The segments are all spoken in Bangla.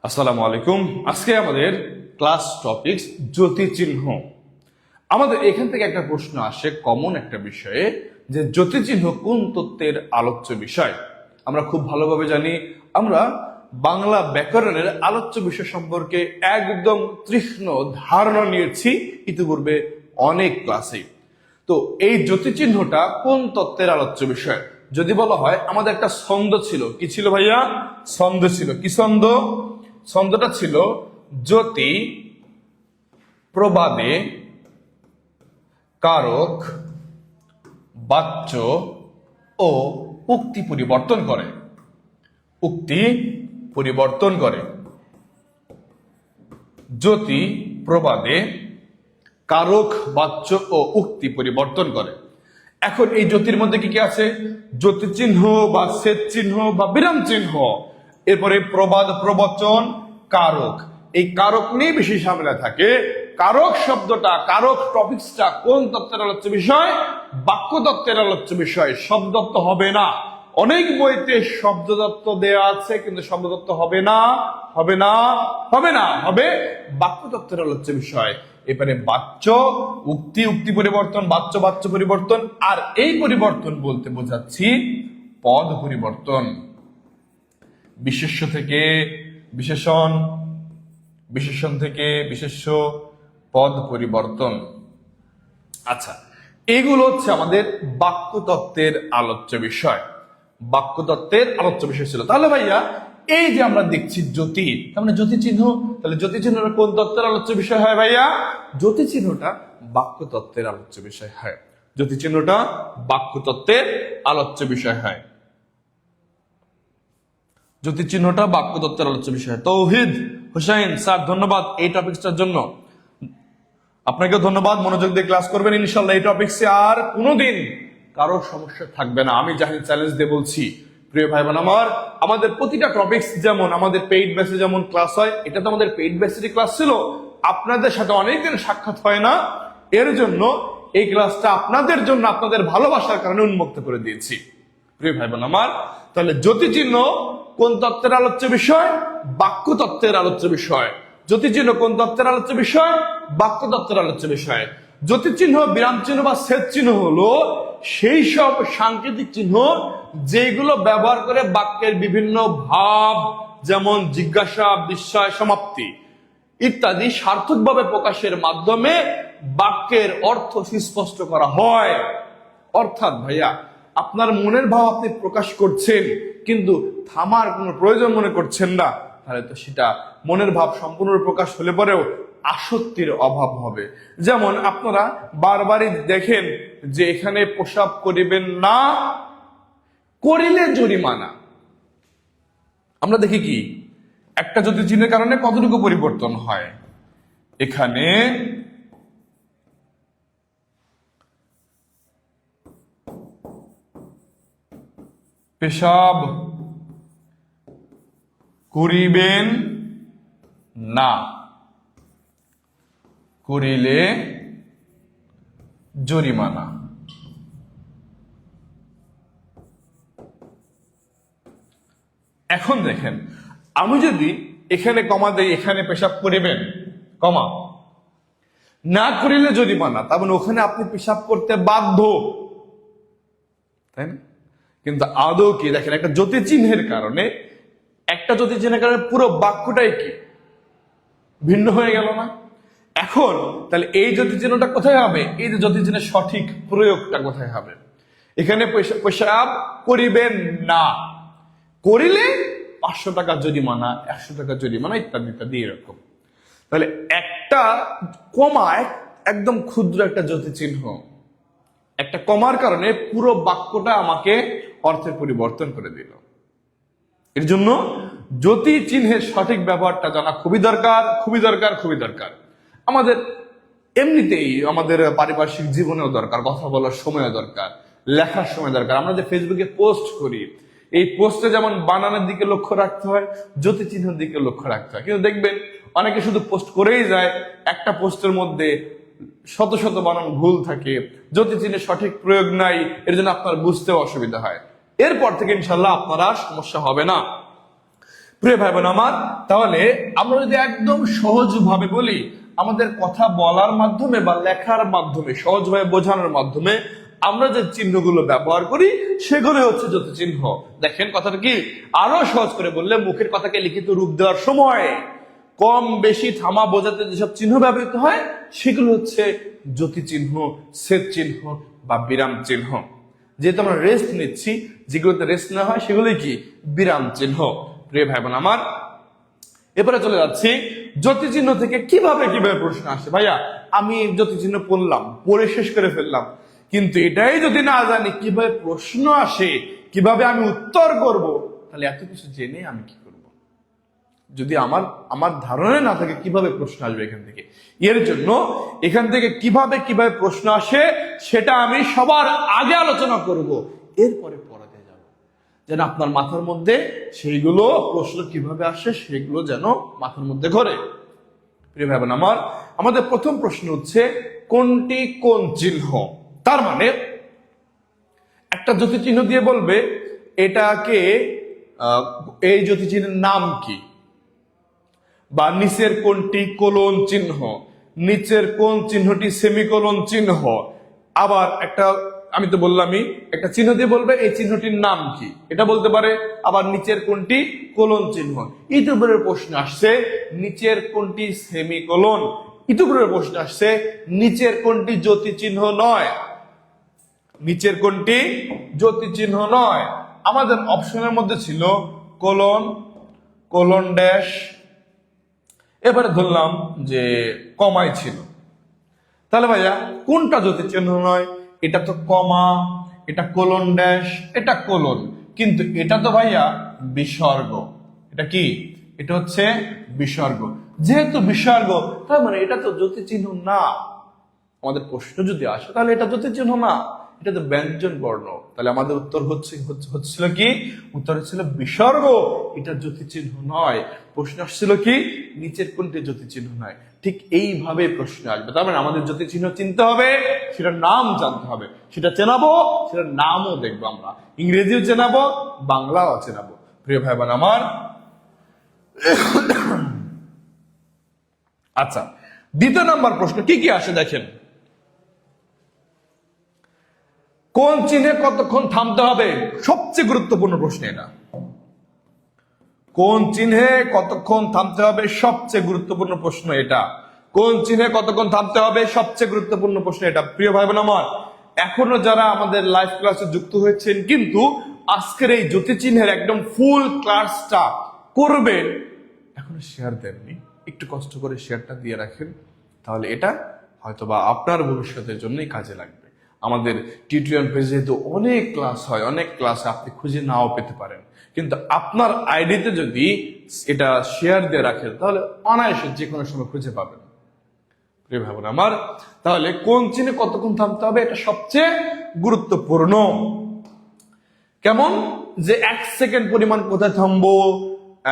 আসসালামু আলাইকুম। আজকে আমাদের ক্লাস টপিকস জ্যোতিচিহ্ন। আমাদের এখান থেকে একটা প্রশ্ন আসে, কমন একটা বিষয়ে, যে জ্যোতিচিহ্ন কোন তত্ত্বের আলোচ্য বিষয়। আমরা খুব ভালোভাবে জানি, আমরা বাংলা ব্যাকরণের আলোচ্য বিষয় সম্পর্কে একদম তীক্ষ্ণ ধারণা নিয়েছি ইতিপূর্বে অনেক ক্লাসে। তো এই জ্যোতিচিহ্নটা কোন তত্ত্বের আলোচ্য বিষয়? যদি বলা হয়, আমাদের একটা ছন্দ ছিল। কি ছিল ভাইয়া? ছন্দ ছিল। কি ছন্দ? ছন্দটা ছিল জ্যোতি প্রবাদে কারক বাচ্য ও উক্তি পরিবর্তন করে। উক্তি পরিবর্তন করে। জ্যোতি প্রবাদে কারক বাচ্য ও উক্তি পরিবর্তন করে। এখন এই জ্যোতির মধ্যে কি কি আছে? জ্যোতি চিহ্ন বা ছেদ চিহ্ন বা বিরাম চিহ্ন, এরপরে প্রবাদ প্রবচন কারক। এই কারক নিয়ে বেশি ঝামেলা থাকে। কারক শব্দটা, কারক টপিকসটা কোন তত্ত্বের আলোচ্য বিষয়? বাক্য তত্ত্বের আলোচ্য বিষয়। শব্দতত্ত্ব হবে না। অনেক বইতে শব্দতত্ত্ব দেয়া আছে, কিন্তু শব্দতত্ত্ব হবে না, হবে না, হবে না, হবে বাক্য তত্ত্বের আলোচ্য বিষয়। এবারে বাচ্য, উক্তি, উক্তি পরিবর্তন, বাচ্য, বাচ্য পরিবর্তন। আর এই পরিবর্তন বলতে বোঝাচ্ছি পদ পরিবর্তন। বিশেষ্য থেকে বিশেষণ, বিশেষণ থেকে বিশেষ্য, পদ পরিবর্তন। আচ্ছা, এগুলো হচ্ছে আমাদের বাক্য তত্ত্বের আলোচ্য বিষয়। বাক্য তত্ত্বের আলোচ্য বিষয় ছিল। তাহলে ভাইয়া, এই যে আমরা দেখছি জ্যোতি, তার মানে জ্যোতি চিহ্ন, তাহলে জ্যোতি চিহ্নটা কোন তত্ত্বের আলোচ্য বিষয় হয় ভাইয়া? জ্যোতি চিহ্নটা বাক্য তত্ত্বের আলোচ্য বিষয় হয়। জ্যোতি চিহ্নটা বাক্য তত্ত্বের আলোচ্য বিষয় হয়। জ্যোতি চিহ্নটা বাক্য তত্ত্বের আলোচ্য বিষয়। তৌহিদ হোসেন স্যার, ধন্যবাদ এই টপিকসটার জন্য। আপনাকেও ধন্যবাদ, মনোযোগ দিয়ে ক্লাস করবেন ইনশাল্লাহ। এই টপিকসে আর কোনোদিন কারো সমস্যা থাকবে না, আমি জাহিদ চ্যালেঞ্জ দিয়ে বলছি। প্রিয় ভাই বোন আমার, আমাদের প্রতিটা টপিকস যেমন আমাদের পেইড ব্যাচে যেমন ক্লাস হয়, এটা তো আমাদের পেইড ব্যাচেরই ক্লাস ছিল। আপনাদের সাথে অনেকদিন সাক্ষাৎ হয় না, এর জন্য এই ক্লাসটা আপনাদের জন্য, আপনাদের ভালোবাসার কারণে উন্মুক্ত করে দিয়েছি। প্রিয় ভাই বোন আমার, তাহলে জ্যোতিচিহ্ন কোন তত্ত্বের আলোচ্য বিষয়? বাক্য তত্ত্বের আলোচ্য বিষয়। জ্যোতিচিহ্ন কোন তত্ত্বের আলোচ্য বিষয়? বাক্য তত্ত্বের আলোচ্য বিষয়। জ্যোতিচিহ্ন, বিরাম চিহ্ন বা ছেদ চিহ্ন হলো সেই সব সাংকেতিক চিহ্ন যেগুলো ব্যবহার করে বাক্যের বিভিন্ন ভাব, যেমন জিজ্ঞাসা, বিস্ময়, সমাপ্তি ইত্যাদি সার্থকভাবে প্রকাশের মাধ্যমে বাক্যের অর্থ সুস্পষ্ট করা হয়। অর্থাৎ ভাইয়া, আপনার মনের ভাব আপনি প্রকাশ করছেন, কিন্তু থামার কোনো প্রয়োজন মনে করছেন না, তাহলে তো সেটা মনের ভাব সম্পূর্ণ প্রকাশ হলে পরেও আসক্তির অভাব হবে। যেমন আপনারা বারবারই দেখেন যে এখানে প্রসাব করিবেন না, করিলে জরিমানা। আমরা দেখি কি একটা জ্যোতি চিহ্নের কারণে কতটুকু পরিবর্তন হয়। এখানে পেশাব করিবেন না, করিলে জরিমানা। এখন দেখেন, আমি যদি এখানে কমা দেই, এখানে পেশাব করিবেন কমা, না করিলে জরিমানা, তার মানে ওখানে আপনি পেশাব করতে বাধ্য, তাই না? কিন্তু আদৌ কি দেখেন, একটা জ্যোতি চিহ্নের কারণে, একটা জ্যোতি চিহ্নের কারণে পুরো বাক্যটাই কি ভিন্ন হয়ে গেল না? এখন তাহলে এই জ্যোতি চিহ্নটা কোথায় হবে? এই যে জ্যোতি চিহ্নের সঠিক প্রয়োগটা কোথায় হবে? এখানে পেশাব করিবেন না, করিলে 500 টাকা জরিমানা, 100 টাকা জরিমানা, ইত্যাদি ইত্যাদি এরকম। তাহলে একটা কমা, একদম ক্ষুদ্র একটা জ্যোতি চিহ্ন, একটা কমার কারণে পুরো বাক্যটা আমাকে অর্থের পরিবর্তন করে দিল। এর জন্য জ্যোতি চিহ্নের সঠিক ব্যবহারটা জানা খুবই দরকার, খুবই দরকার, খুবই দরকার। আমাদের এমনিতেই আমাদের পারিপার্শ্বিক জীবনেও দরকার, কথা বলার সময়ও দরকার, লেখার সময় দরকার। আমরা যে ফেসবুকে পোস্ট করি, এই পোস্টে যেমন বানানের দিকে লক্ষ্য রাখতে হয়, জ্যোতি চিহ্নের দিকে লক্ষ্য রাখতে হয়। কিন্তু দেখবেন অনেকে শুধু পোস্ট করেই যায়, একটা পোস্টের মধ্যে শত শত বানান ভুল থাকে, জ্যোতি চিহ্নের সঠিক প্রয়োগ নাই, এর জন্য আপনার বুঝতেও অসুবিধা হয়। এরপর থেকে ইনশাল্লাহ আপনার আর সমস্যা হবে না। প্রিয় ভাই বোন আমার, তাহলে আমরা যদি একদম সহজভাবে বলি, আমাদের কথা বলার মাধ্যমে বা লেখার মাধ্যমে সহজভাবে বোঝানোর মাধ্যমে আমরা যে চিহ্নগুলো ব্যবহার করি সেগুলো হচ্ছে জ্যোতি চিহ্ন। দেখেন কথাটা কি, আরো সহজ করে বললে, মুখের কথাকে লিখিত রূপ দেওয়ার সময় কম বেশি থামা বোঝাতে যেসব চিহ্ন ব্যবহৃত হয় সেগুলো হচ্ছে জ্যোতি চিহ্ন, ছেদ চিহ্ন বা বিরাম চিহ্ন। যেহেতু আমরা রেস্ট নিচ্ছি, যেগুলোতে রেস্ট নেওয়া হয় সেগুলোই কি বিরাম চিহ্ন। প্রিয় ভাই বোন আমার, এবারে চলে যাচ্ছি জ্যোতি চিহ্ন থেকে কিভাবে কিভাবে প্রশ্ন আসে। ভাইয়া আমি জ্যোতি চিহ্ন পড়লাম, পড়ে শেষ করে ফেললাম, কিন্তু এটাই যদি না জানি কিভাবে প্রশ্ন আসে, কিভাবে আমি উত্তর করব, তাহলে এত কিছু জেনে আমি কি করব? যদি আমার ধারণা না থাকে কিভাবে প্রশ্ন আসবে এখান থেকে, এর জন্য এখান থেকে কিভাবে কিভাবে প্রশ্ন আসে সেটা আমি সবার আগে আলোচনা করব, এরপরে পড়াতে যাব, যেন আপনার মাথার মধ্যে সেইগুলো প্রশ্ন কিভাবে আসে সেগুলো যেন মাথার মধ্যে ঘরে। প্রিয় ভাই বোন আমার, আমাদের প্রথম প্রশ্ন হচ্ছে কোনটি কোন চিহ্ন। তার মানে একটা জ্যোতি চিহ্ন দিয়ে বলবে এটাকে এই জ্যোতি চিহ্নের নাম কি, বা নিচের কোনটি কোলন চিহ্ন, নিচের কোন চিহ্নটি সেমিকোলন চিহ্ন। আবার একটা, আমি তো বললামই, একটা চিহ্ন দিয়ে বলবে এই চিহ্নটির নাম কি, এটা বলতে পারে। আবার নিচের কোনটি কোলন চিহ্ন। ইতিপূর্বের প্রশ্ন আসছে নিচের কোনটি সেমিকোলন, ইতিপূর্বের প্রশ্ন আসছে নিচের কোনটি জ্যোতি চিহ্ন নয়, নিচের কোনটি জ্যোতি চিহ্ন নয়। আমাদের অপশনের মধ্যে ছিল কোলন, কোলন ড্যাশ, এবারে ধরলাম যে কমাই ছিল। তাহলে ভাইয়া কোনটা জ্যোতি চিহ্ন নয়? এটা তো কমা, এটা কোলন ড্যাশ, এটা কোলন, কিন্তু এটা তো ভাইয়া বিসর্গ। এটা কি? এটা হচ্ছে বিসর্গ। যেহেতু বিসর্গ, তার মানে এটা তো জ্যোতি চিহ্ন না। আমাদের প্রশ্ন যদি আসে তাহলে এটা জ্যোতি চিহ্ন না, এটা তো ব্যঞ্জন বর্ণ। তাহলে আমাদের উত্তর হচ্ছিল কি? উত্তর হচ্ছিল বিসর্গ, এটা জ্যোতি চিহ্ন নয়। প্রশ্ন আসছিল কি নিচের কোনটি জ্যোতি চিহ্ন নয়। ঠিক এইভাবে প্রশ্ন আসবে। তার মানে আমাদের জ্যোতি চিহ্ন চিনতে হবে, সেটার নাম জানতে হবে, সেটা চেনাবো, সেটার নামও দেখবো আমরা, ইংরেজিও চেনাবো, বাংলাও চেনাবো। প্রিয় ভাই বোন আমার, আচ্ছা দ্বিতীয় নাম্বার প্রশ্ন কি কি আসে দেখেন। কোন চিহ্নে কতক্ষণ থামতে হবে? সবচেয়ে গুরুত্বপূর্ণ প্রশ্ন এটা। কোন চিহ্নে কতক্ষণ থামতে হবে? সবচেয়ে গুরুত্বপূর্ণ প্রশ্ন এটা। কোন চিহ্নে কতক্ষণ থামতে হবে? সবচেয়ে গুরুত্বপূর্ণ প্রশ্ন এটা। প্রিয় ভাই বোন আমার, এখনো যারা আমাদের লাইভ ক্লাসে যুক্ত হয়েছেন কিন্তু আজকের এই জ্যোতি চিহ্নের একদম ফুল ক্লাসটা করবেন, এখনো শেয়ার দেননি, একটু কষ্ট করে শেয়ারটা দিয়ে রাখেন, তাহলে এটা হয়তোবা আপনার ভবিষ্যতের জন্যই কাজে লাগবে। আমাদের টিউটোরিয়াল পেজে যেহেতু অনেক ক্লাস হয়, অনেক ক্লাস আপনি খুঁজে নাও পেতে পারেন, কিন্তু আপনার আইডিতে যদি এটা শেয়ার দিয়ে রাখেন তাহলে অনায়াসে যে কোনো সময় খুঁজে পাবেন। প্রিয় ভাই বোন আমার, তাহলে কোন চিহ্নে কতক্ষণ থামতে হবে এটা সবচেয়ে গুরুত্বপূর্ণ। কেমন যে 1 সেকেন্ড পরিমাণ কোথায় থামবো,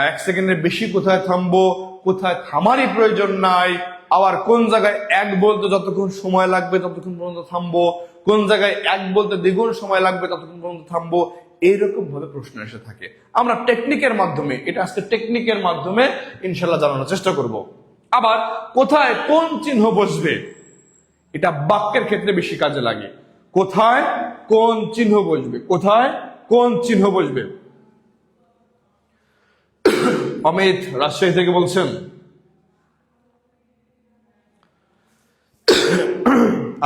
1 সেকেন্ডের বেশি কোথায় থামবো, কোথায় থামারই প্রয়োজন নাই, আবার কোন জায়গায় 1 বলতে যতক্ষণ সময় লাগবে ততক্ষণ পর্যন্ত থামবো, কোন জায়গায় 1 বলতে দ্বিগুণ সময় লাগবে ততক্ষণ পর্যন্ত থামবো, এইরকম ভাবে প্রশ্ন এসে থাকে। আমরা টেকনিকের মাধ্যমে, এটা আজকে টেকনিকের মাধ্যমে ইনশাল্লাহ জানানোর চেষ্টা করব। আবার কোথায় কোন চিহ্ন বসবে, এটা বাক্যের ক্ষেত্রে বেশি কাজে লাগে। কোথায় কোন চিহ্ন বসবে, কোথায় কোন চিহ্ন বসবে। অমিত রাজশাহী থেকে বলছেন।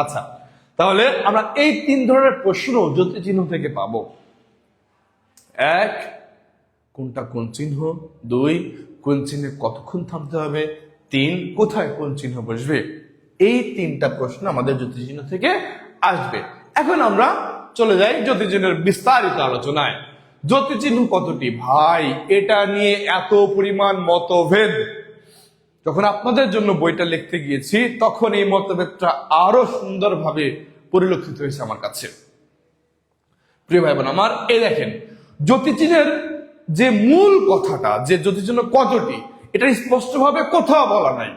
আচ্ছা, তাহলে আমরা এই 3 ধরনের প্রশ্ন জ্যোতি চিহ্ন থেকে পাবো। 1, কোনটা কোন চিহ্ন, 2, কোন চিহ্নে কতক্ষণ থামতে হবে, 3, কোথায় কোন চিহ্ন বসবে। এই 3টা প্রশ্ন আমাদের জ্যোতি চিহ্ন থেকে আসবে। এখন আমরা চলে যাই জ্যোতি চিহ্নের বিস্তারিত আলোচনায়। জ্যোতি চিহ্ন কতটি? ভাই এটা নিয়ে এত পরিমাণ মতভেদ। যখন আপনাদের জন্য বইটা লিখতে গিয়েছি তখন এই মতভেদটা আরো সুন্দরভাবে পরিলক্ষিত হয়েছে আমার কাছে। প্রিয় ভাই বোন আমার, এই দেখেন জ্যোতি চিহ্নের যে মূল কথাটা, যে জ্যোতি চিহ্ন কতটি, এটা স্পষ্টভাবে কোথাও বলা নাই।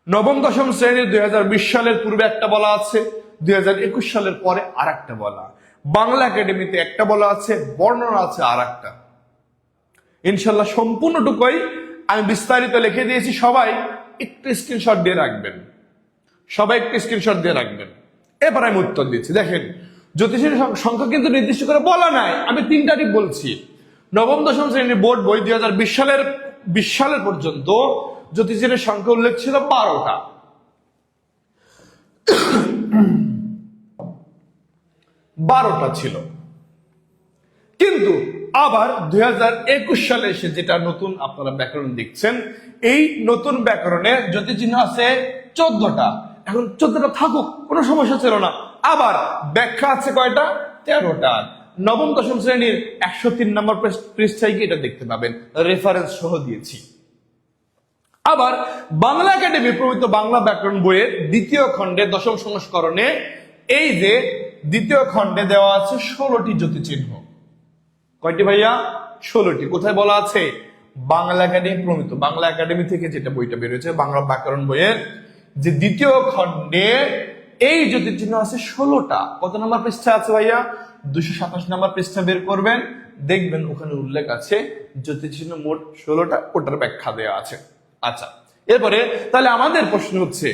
নবম দশম শ্রেণীর 2020 সালের পূর্বে একটা বলা আছে, 2021 সালের পরে আর একটা বলা, বাংলা একাডেমিতে একটা বলা আছে, বর্ণনা আছে আর একটা। ইনশাল্লাহ সম্পূর্ণটুকুই আমি বিস্তারিত লিখে দিয়েছি, সবাই একটু স্ক্রিনশট দিয়ে রাখবেন, সবাই একটু স্ক্রিনশট দিয়ে রাখবেন। এবার আমি উত্তর দিচ্ছি। দেখেন, জ্যোতিষের সংখ্যা কিন্তু নির্দিষ্ট করে বলা নাই, আমি তিনটাটি বলছি। নবম দশম শ্রেণীর বোর্ড বই 2020 সালের পর্যন্ত জ্যোতিষের সংখ্যা উল্লেখ ছিল 12টা। 12টা ছিল, কিন্তু আবার 2021 সালে এসে যেটা নতুন আপনারা ব্যাকরণ দেখছেন, এই নতুন ব্যাকরণে জ্যোতিচিহ্ন আছে 14টা। এখন 14টা থাকুক, কোনো সমস্যা ছিল না। আবার ব্যাখ্যা আছে কয়টা? 13টা। নবম দশম শ্রেণীর 103 নম্বর পৃষ্ঠায় গিয়ে এটা দেখতে পাবেন, রেফারেন্স সহ দিয়েছি। আবার বাংলা একাডেমি প্রমিত বাংলা ব্যাকরণ বইয়ের 2য় খণ্ডে 10ম সংস্করণে এই যে 2য় খণ্ডে দেওয়া আছে 16টি জ্যোতিচিহ্ন। কয়টি ভাইয়া? 16টি। কোথায় বলা আছে? বাংলা একাডেমি প্রমিত বাংলা একাডেমি থেকে যেটা বইটা বেরোয়েছে, বাংলা ব্যাকরণ বইয়ের যে 2য় খণ্ডে এই জ্যোতিচিহ্ন আছে 16টা। কত নম্বর পৃষ্ঠা আছে ভাইয়া? 227 নম্বর পৃষ্ঠা বের করবেন, দেখবেন ওখানে উল্লেখ আছে জ্যোতিচিহ্ন মোট 16টা, ওটার ব্যাখ্যা দেওয়া আছে। আচ্ছা, এরপরে তাহলে আমাদের প্রশ্ন হচ্ছে,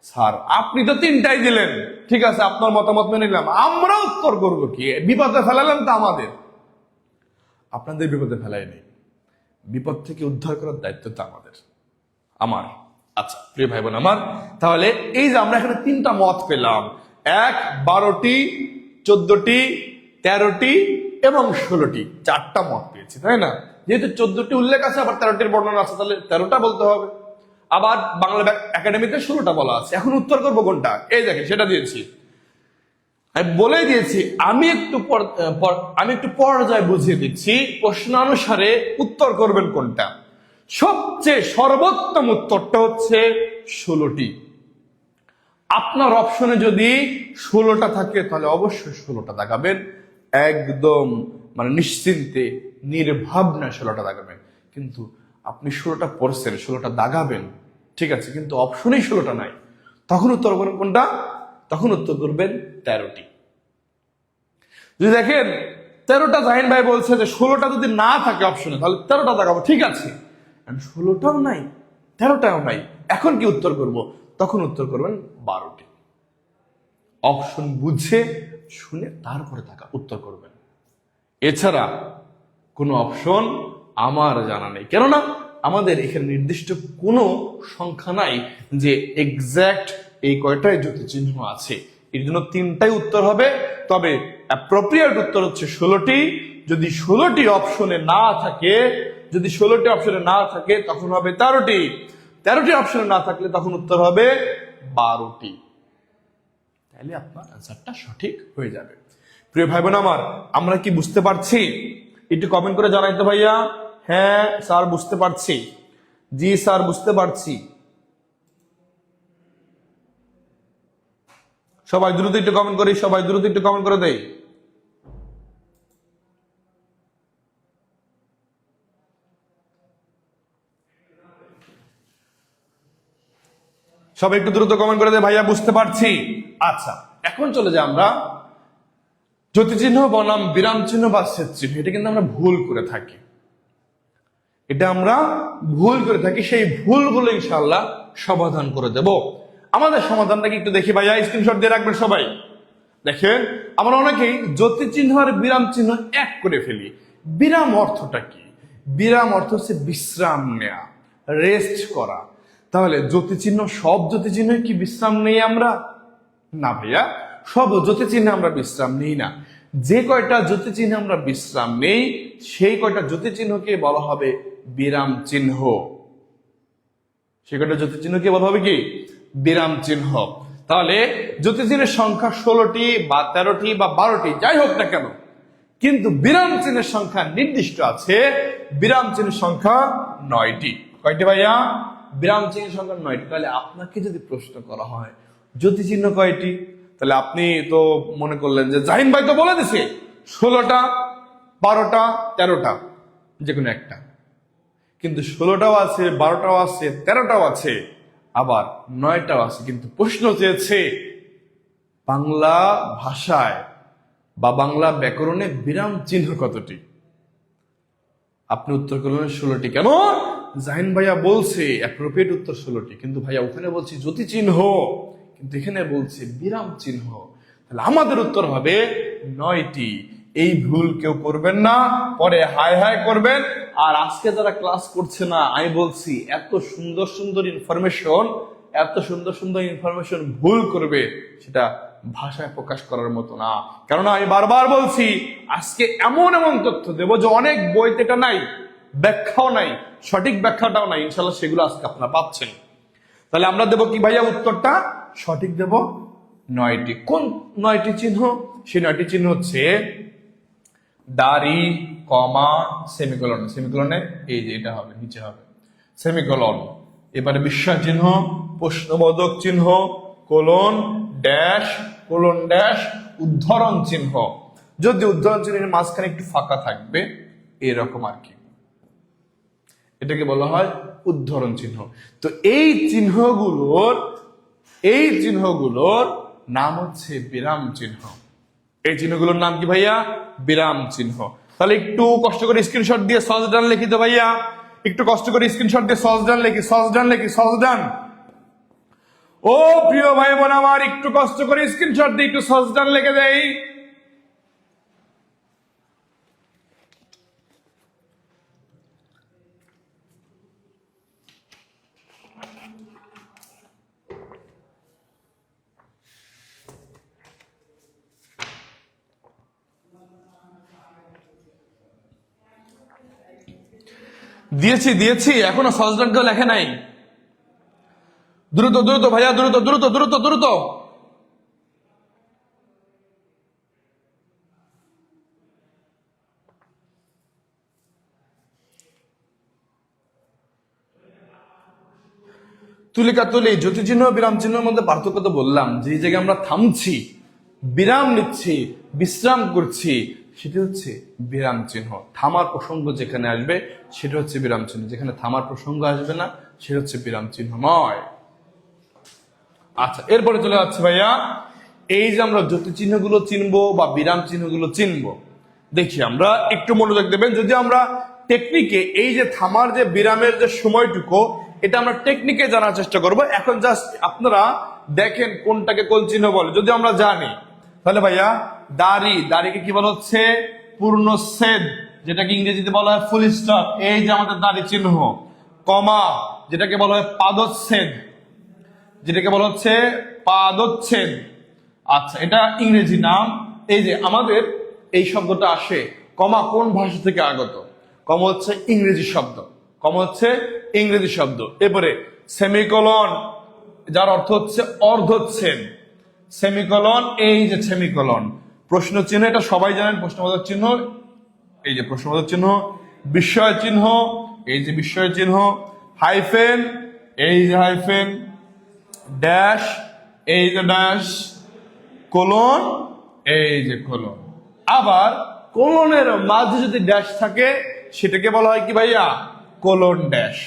স্যার আপনি তো 3টাই দিলেন, ঠিক আছে, আপনার মতামত মেনে নিলাম, আমরা উত্তর করবো কি? বিপদে ফেলালেন তো আমাদের। আপনাদের বিপদে ফেলাই নেই, বিপদ থেকে উদ্ধার করার দায়িত্ব তো আমার। আচ্ছা প্রিয় ভাই বোন আমার, তাহলে এই যে আমরা এখানে 3টা মত পেলাম, 1, 12টি, 14টি, 13টি এবং 16টি, 4টা মত পেয়েছি, তাই না? যেহেতু 14টি উল্লেখ আছে, আবার 13টির বর্ণনা আছে, তাহলে 13টা বলতে হবে। আবার বাংলা একাডেমিতে 16টা বলা আছে। এখন উত্তর করবো কোনটা? এই দেখেন, সেটা দিয়েছি, আমি বলে দিয়েছি। আমি একটু পর্যায় বুঝিয়ে দিচ্ছি, প্রশ্নানুসারে উত্তর করবেন কোনটা। সবচেয়ে সর্বোত্তম উত্তরটা হচ্ছে 16টি। আপনার অপশনে যদি 16টা থাকে তাহলে অবশ্যই 16টা দাগাবেন, একদম মানে নিশ্চিন্তে নির্ভাবনায় 16টা দাগাবেন। কিন্তু আপনি 16টা পড়ছেন, 16টা দাগাবেন, ঠিক আছে, কিন্তু অপশনেই 16টা নাই, তখন উত্তর করবেন কোনটা? তখন উত্তর করবেন 13টি। যদি দেখেন 13টা, জাহিন ভাই বলছে যে 16টা যদি না থাকে অপশনে তাহলে 13টা দাগাবো, ঠিক আছে, 16টাও নাই, 13টাও নাই, এখন কি উত্তর করব? তখন উত্তর করবেন 12টি। অপশন বুঝে শুনে তারপরে উত্তর করবেন। এছাড়া কোনো অপশন আমার জানা নেই, কেননা আমাদের এখানে নির্দিষ্ট কোনো সংখ্যা নাই যে এক্সাক্ট এই কয়টাই জ্যোতিচিহ্ন আছে। এর জন্য 3টাই উত্তর হবে, তবে অ্যাপ্রোপ্রিয়েট উত্তর হচ্ছে 16টি। যদি 16টি অপশনে না থাকে, তখন হবে 13টি। 13টি অপশনে না থাকলে তখন উত্তর হবে 12টি। তাহলে আপনার আনসারটা সঠিক হয়ে যাবে। প্রিয় ভাই বোন আমার, আমরা কি বুঝতে পারছি? একটু কমেন্ট করে জানাই তো ভাইয়া। হ্যাঁ স্যার বুঝতে পারছি, জি স্যার বুঝতে পারছি। সবাই দ্রুত একটু কমেন্ট করে দেই। সবাই একটু দ্রুত কমেন্ট করে দেয়, ভাইয়া বুঝতে পারছি। আচ্ছা, এখন চলে যাই আমরা জ্যোতিচিহ্ন বনাম বিরাম চিহ্ন বা ছেদ চিহ্ন। এটা কিন্তু আমরা ভুল করে থাকি, সেই ভুলগুলো ইনশাআল্লাহ সমাধান করে দেব। আমাদের সমাধানটাকে একটু দেখি ভাইয়া, স্ক্রিনশট দিয়ে রাখবেন সবাই। দেখেন, আমরা অনেকেই জ্যোতিচিহ্ন আর বিরাম চিহ্ন এক করে ফেলি। বিরাম অর্থটা কি? বিরাম অর্থ হচ্ছে বিশ্রাম নেয়া, রেস্ট করা। তাহলে জ্যোতিচিহ্ন, সব জ্যোতিচিহ্ন কি বিশ্রাম নেই আমরা? না ভাইয়া, সব জ্যোতিচিহ্নে আমরা বিশ্রাম নেই না। যে কয়টা জ্যোতিচিহ্নে আমরা বিশ্রাম নেই, সেই কয়টা জ্যোতিচিহ্নকে বলা হবে বিরাম চিহ্ন। সেই কয়টা জ্যোতিচিহ্নকে বলা হবে কি? বিরাম চিহ্ন। তাহলে জ্যোতিচিহ্নের সংখ্যা 16টি বা 13টি বা 12টি যাই হোক না কেন, কিন্তু বিরাম চিহ্নের সংখ্যা নির্দিষ্ট আছে। বিরাম চিহ্নের সংখ্যা 9টি। কয়টি ভাইয়া? বিরাম চিহ্নের সংখ্যা 9টি। তাহলে আপনাকে যদি প্রশ্ন করা হয় জ্যোতিচিহ্ন কয়টি, তাহলে আপনি তো মনে করলেন যে জাহিন ভাই তো বলে দিছে 16টা, 12টা, 13টা, যে কোনো একটা। কিন্তু 16টাও আছে, 12টাও আছে, 13টাও আছে, আবার 9টাও আছে। কিন্তু প্রশ্ন চেয়েছে বাংলা ভাষায় বা বাংলা ব্যাকরণে বিরাম চিহ্ন কতটি? আপনি উত্তর করলেন 16টি। কেন? জাহিন ভাইয়া বলছে অ্যাপ্রোপ্রিয়েট উত্তর 16টি, কিন্তু ভাইয়া ওখানে বলছি জ্যোতি চিহ্ন, কিন্তু এখানে বলছে বিরাম চিহ্ন। তাহলে আমাদের উত্তর হবে 9টি। এই ভুল কেউ করবেন না, পরে হাই হাই করবেন। আর আজকে যারা ক্লাস করছে না, আমি বলছি এত সুন্দর সুন্দর ইনফরমেশন ভুল করবে, সেটা ভাষায় প্রকাশ করার মতো না। কেননা আমি বারবার বলছি আজকে এমন এমন তথ্য দেব যে অনেক বইতে এটা নাই, ব্যাখ্যাও নাই, সঠিক ব্যাখ্যাটাও নাই। ইনশাল্লাহ সেগুলো আজকে আপনারা পাচ্ছেন। তাহলে আমরা দেব কি ভাইয়া উত্তরটা? সঠিক দেব 9টি। কোন 9টি চিহ্ন? সেই 9টি চিহ্ন হচ্ছে দাড়ি, কমা, সেমিকোলন। সেমিকোলনে এই যে এটা হবে, নিচে হবে সেমিকোলন। এবারে বিস্ময় চিহ্ন, প্রশ্নবোধক চিহ্ন, কোলন, ড্যাশ, কোলন ড্যাশ, উদ্ধরণ চিহ্ন। যদি উদ্ধরণ চিহ্নের মাঝখানে একটু ফাঁকা থাকবে এরকম আর কি, এটাকে বলা হয় উদ্ধরণ চিহ্ন। তো এই চিহ্নগুলোর নাম হচ্ছে বিরাম চিহ্ন। এই চিহ্নগুলোর নাম কি ভাইয়া? বিরাম চিহ্ন। তাহলে একটু কষ্ট করে স্ক্রিনশট দিয়ে সহজ ডান লিখি তো ভাইয়া, একটু কষ্ট করে স্ক্রিনশট দিয়ে সহজ ডান লিখি। ও প্রিয় ভাই বোন আমার, একটু কষ্ট করে স্ক্রিনশট দিয়ে একটু সহজ ডান লিখে দেই। দিয়েছি এখনো সহজ কেউ লেখে নাই। দ্রুত ভাইয়া, দ্রুত। তুলিকা তুলি, জ্যোতি চিহ্ন বিরাম চিহ্নের মধ্যে পার্থক্য তো বললাম। যে জায়গায় আমরা থামছি, বিরাম নিচ্ছি, বিশ্রাম করছি, সেটা হচ্ছে বিরাম চিহ্ন। থামার প্রসঙ্গ যেখানে আসবে সেটা হচ্ছে বিরাম চিহ্ন, যেখানে থামার প্রসঙ্গ আসবে না সেটা হচ্ছে বিরাম চিহ্ন নয়। আচ্ছা, এরপরে চলে যাচ্ছে ভাইয়া, এই যে আমরা জ্যোতি চিহ্নগুলো চিনবো বা বিরাম চিহ্নগুলো চিনবো, দেখি আমরা একটু মনোযোগ দেবেন। যদি আমরা টেকনিকে এই যে থামার যে বিরামের যে সময়টুকু, এটা আমরা টেকনিকে জানার চেষ্টা করব। এখন জাস্ট আপনারা দেখেন কোনটাকে কোন চিহ্ন বলে। যদি আমরা জানি তাহলে ভাইয়া, দাড়িকে কি বলা হচ্ছে? পূর্ণচ্ছেদ, যেটাকে ইংরেজিতে বলা হয় ফুল স্টপ। এই যে আমাদের দাড়ি চিহ্ন। কমা, যেটাকে বলা হয় পাদচ্ছেদ, আচ্ছা, এটা ইংরেজি নাম। এই যে আমাদের এই শব্দটা আসে, কমা কোন ভাষা থেকে আগত? কমা হচ্ছে ইংরেজি শব্দ। এরপরে সেমিকোলন, যার অর্থ হচ্ছে অর্ধচ্ছেদ। সেমিকোলন, এই যে সেমিকোলন। প্রশ্ন চিহ্ন, এটা সবাই জানেন, প্রশ্নবোধক চিহ্ন। এই যে প্রশ্নবোধক চিহ্ন। বিস্ময় চিহ্ন, এই যে বিস্ময় চিহ্ন। হাইফেন, এই যে হাইফেন। ড্যাশ, এই যে ড্যাশ। কোলন, এই যে কোলন। আবার কোলনের মাঝে যদি ড্যাশ থাকে সেটাকে বলা হয় কি ভাইয়া? Colon dash.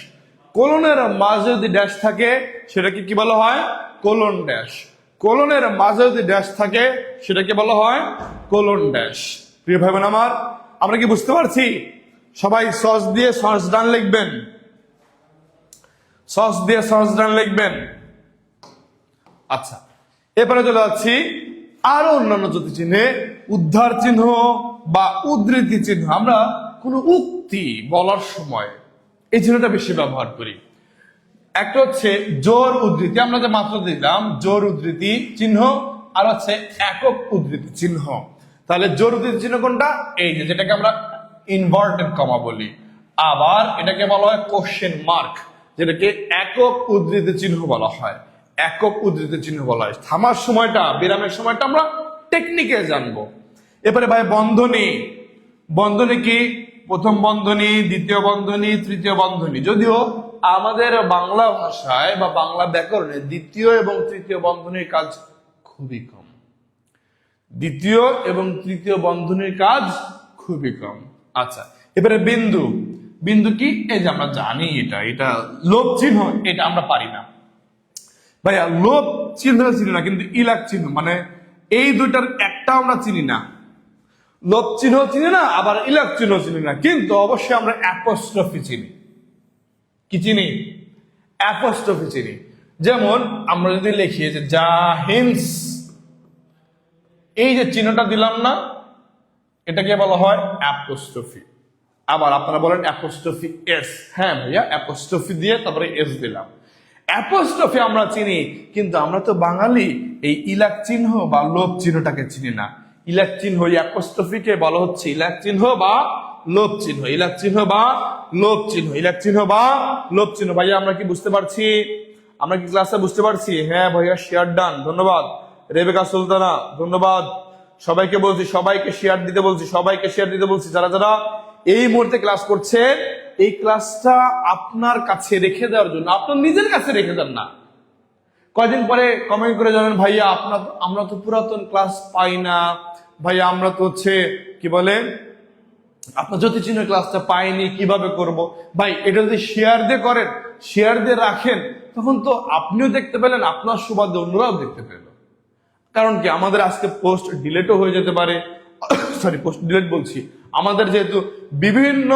কোলনের মাঝে যদি ড্যাশ থাকে সেটাকে কি বলা হয়? Colon dash. কোলনের মাঝে যদি ড্যাশ থাকে সেটাকে বলা হয় কোলন ড্যাশ। প্রিয় ভাই বোন আমার, আমরা কি বুঝতে পারছি? সবাই সস দিয়ে সস ডান লিখবেন, আচ্ছা, এরপরে চলে যাচ্ছি আরো অন্যান্য জ্যোতি চিহ্নে। উদ্ধার চিহ্ন বা উদ্ধৃতি চিহ্ন, আমরা কোনো উক্তি বলার সময় এই চিহ্নটা বেশি ব্যবহার করি। একটা হচ্ছে জোর উদ্ধৃতি, আমরা যে মাত্র দিলাম জোর উদ্ধৃতি চিহ্ন, আর হচ্ছে একক উদ্ধৃতি চিহ্ন। তাহলে জোর উদ্ধৃতি চিহ্ন কোনটা? এই যে, যেটাকে আমরা ইনভার্টেড কমা বলি। আবার এটাকে বলা হয় কোশ্চেন মার্ক, যেটাকে একক উদ্ধৃতি চিহ্ন বলা হয়। থামার সময়টা, বিরামের সময়টা আমরা টেকনিকে জানবো। এরপরে ভাই বন্ধনী কি? প্রথম বন্ধনী, দ্বিতীয় বন্ধনী, তৃতীয় বন্ধনী। যদিও আমাদের বাংলা ভাষায় বা বাংলা ব্যাকরণে দ্বিতীয় এবং তৃতীয় বন্ধনীর কাজ খুবই কম। আচ্ছা, এবারে বিন্দু কি? এই যে আমরা জানি এটা লোভ চিহ্ন, এটা আমরা পারি না ভাইয়া। লোভ চিহ্ন চিনি না, কিন্তু ইলাক চিহ্ন, মানে এই দুইটার একটা আমরা চিনি না। লোভ চিহ্ন চিনি না, আবার ইলাক চিহ্ন চিনি না, কিন্তু অবশ্যই আমরা অ্যাপোস্ট্রফি চিনি। কি চিনি? অ্যাপোস্ট্রফি চিনি। যেমন আমরা যদি লিখি যে জাহিন্স, এই যে চিহ্নটা দিলাম না, এটাকে বলা হয় অ্যাপোস্ট্রফি। আবার আপনারা বলেন অ্যাপোস্ট্রফি এস। হ্যাঁ ভাইয়া, অ্যাপোস্ট্রফি দিয়ে তারপরে এস দিলাম। অ্যাপোস্ট্রফি আমরা চিনি, কিন্তু আমরা তো বাঙালি, এই ইলাক চিহ্ন বা লোভ চিহ্নটাকে চিনি না। ইলাক চিহ্ন, অ্যাপোস্ট্রফিকে বলা হচ্ছে ইলাক চিহ্ন বা লোভ চিহ্ন, ইলাক চিহ্ন বা লোভ চিহ্ন, ইলাক চিহ্ন বা লোভ চিহ্ন। ভাইয়া আমরা কি বুঝতে পারছি? আমরা কি ক্লাসে বুঝতে পারছি? হ্যাঁ ভাইয়া, শেয়ার ডান, ধন্যবাদ। রেবেকা সুলতানা, ধন্যবাদ। সবাইকে বলছি, সবাইকে শেয়ার দিতে বলছি, সবাইকে শেয়ার দিতে বলছি। যারা যারা এই মুহূর্তে ক্লাস করছে, এই ক্লাসটা আপনার কাছে রেখে দেওয়ার জন্য, আপনার নিজের কাছে রেখে দেন না। কয়দিন পরে কমেন্ট করে জানেন, ভাইয়া আমরা তো পুরাতন ক্লাস পাই না, ভাইয়া আমরা তো কি বলে আপনার জ্যোতিচিহ্ন ক্লাসটা পাইনি, কিভাবে করব? ভাই এটা যদি শেয়ার দিয়ে করেন, শেয়ার দিয়ে রাখেন, তখন তো আপনিও দেখতে পেলেন, আপনার সুবাদে অন্যরাও দেখতে পেল। কারণ কি, আমাদের আজকে পোস্ট ডিলেটও হয়ে যেতে পারে, সরি পোস্ট ডিলেট বলছি, আমাদের যেহেতু বিভিন্ন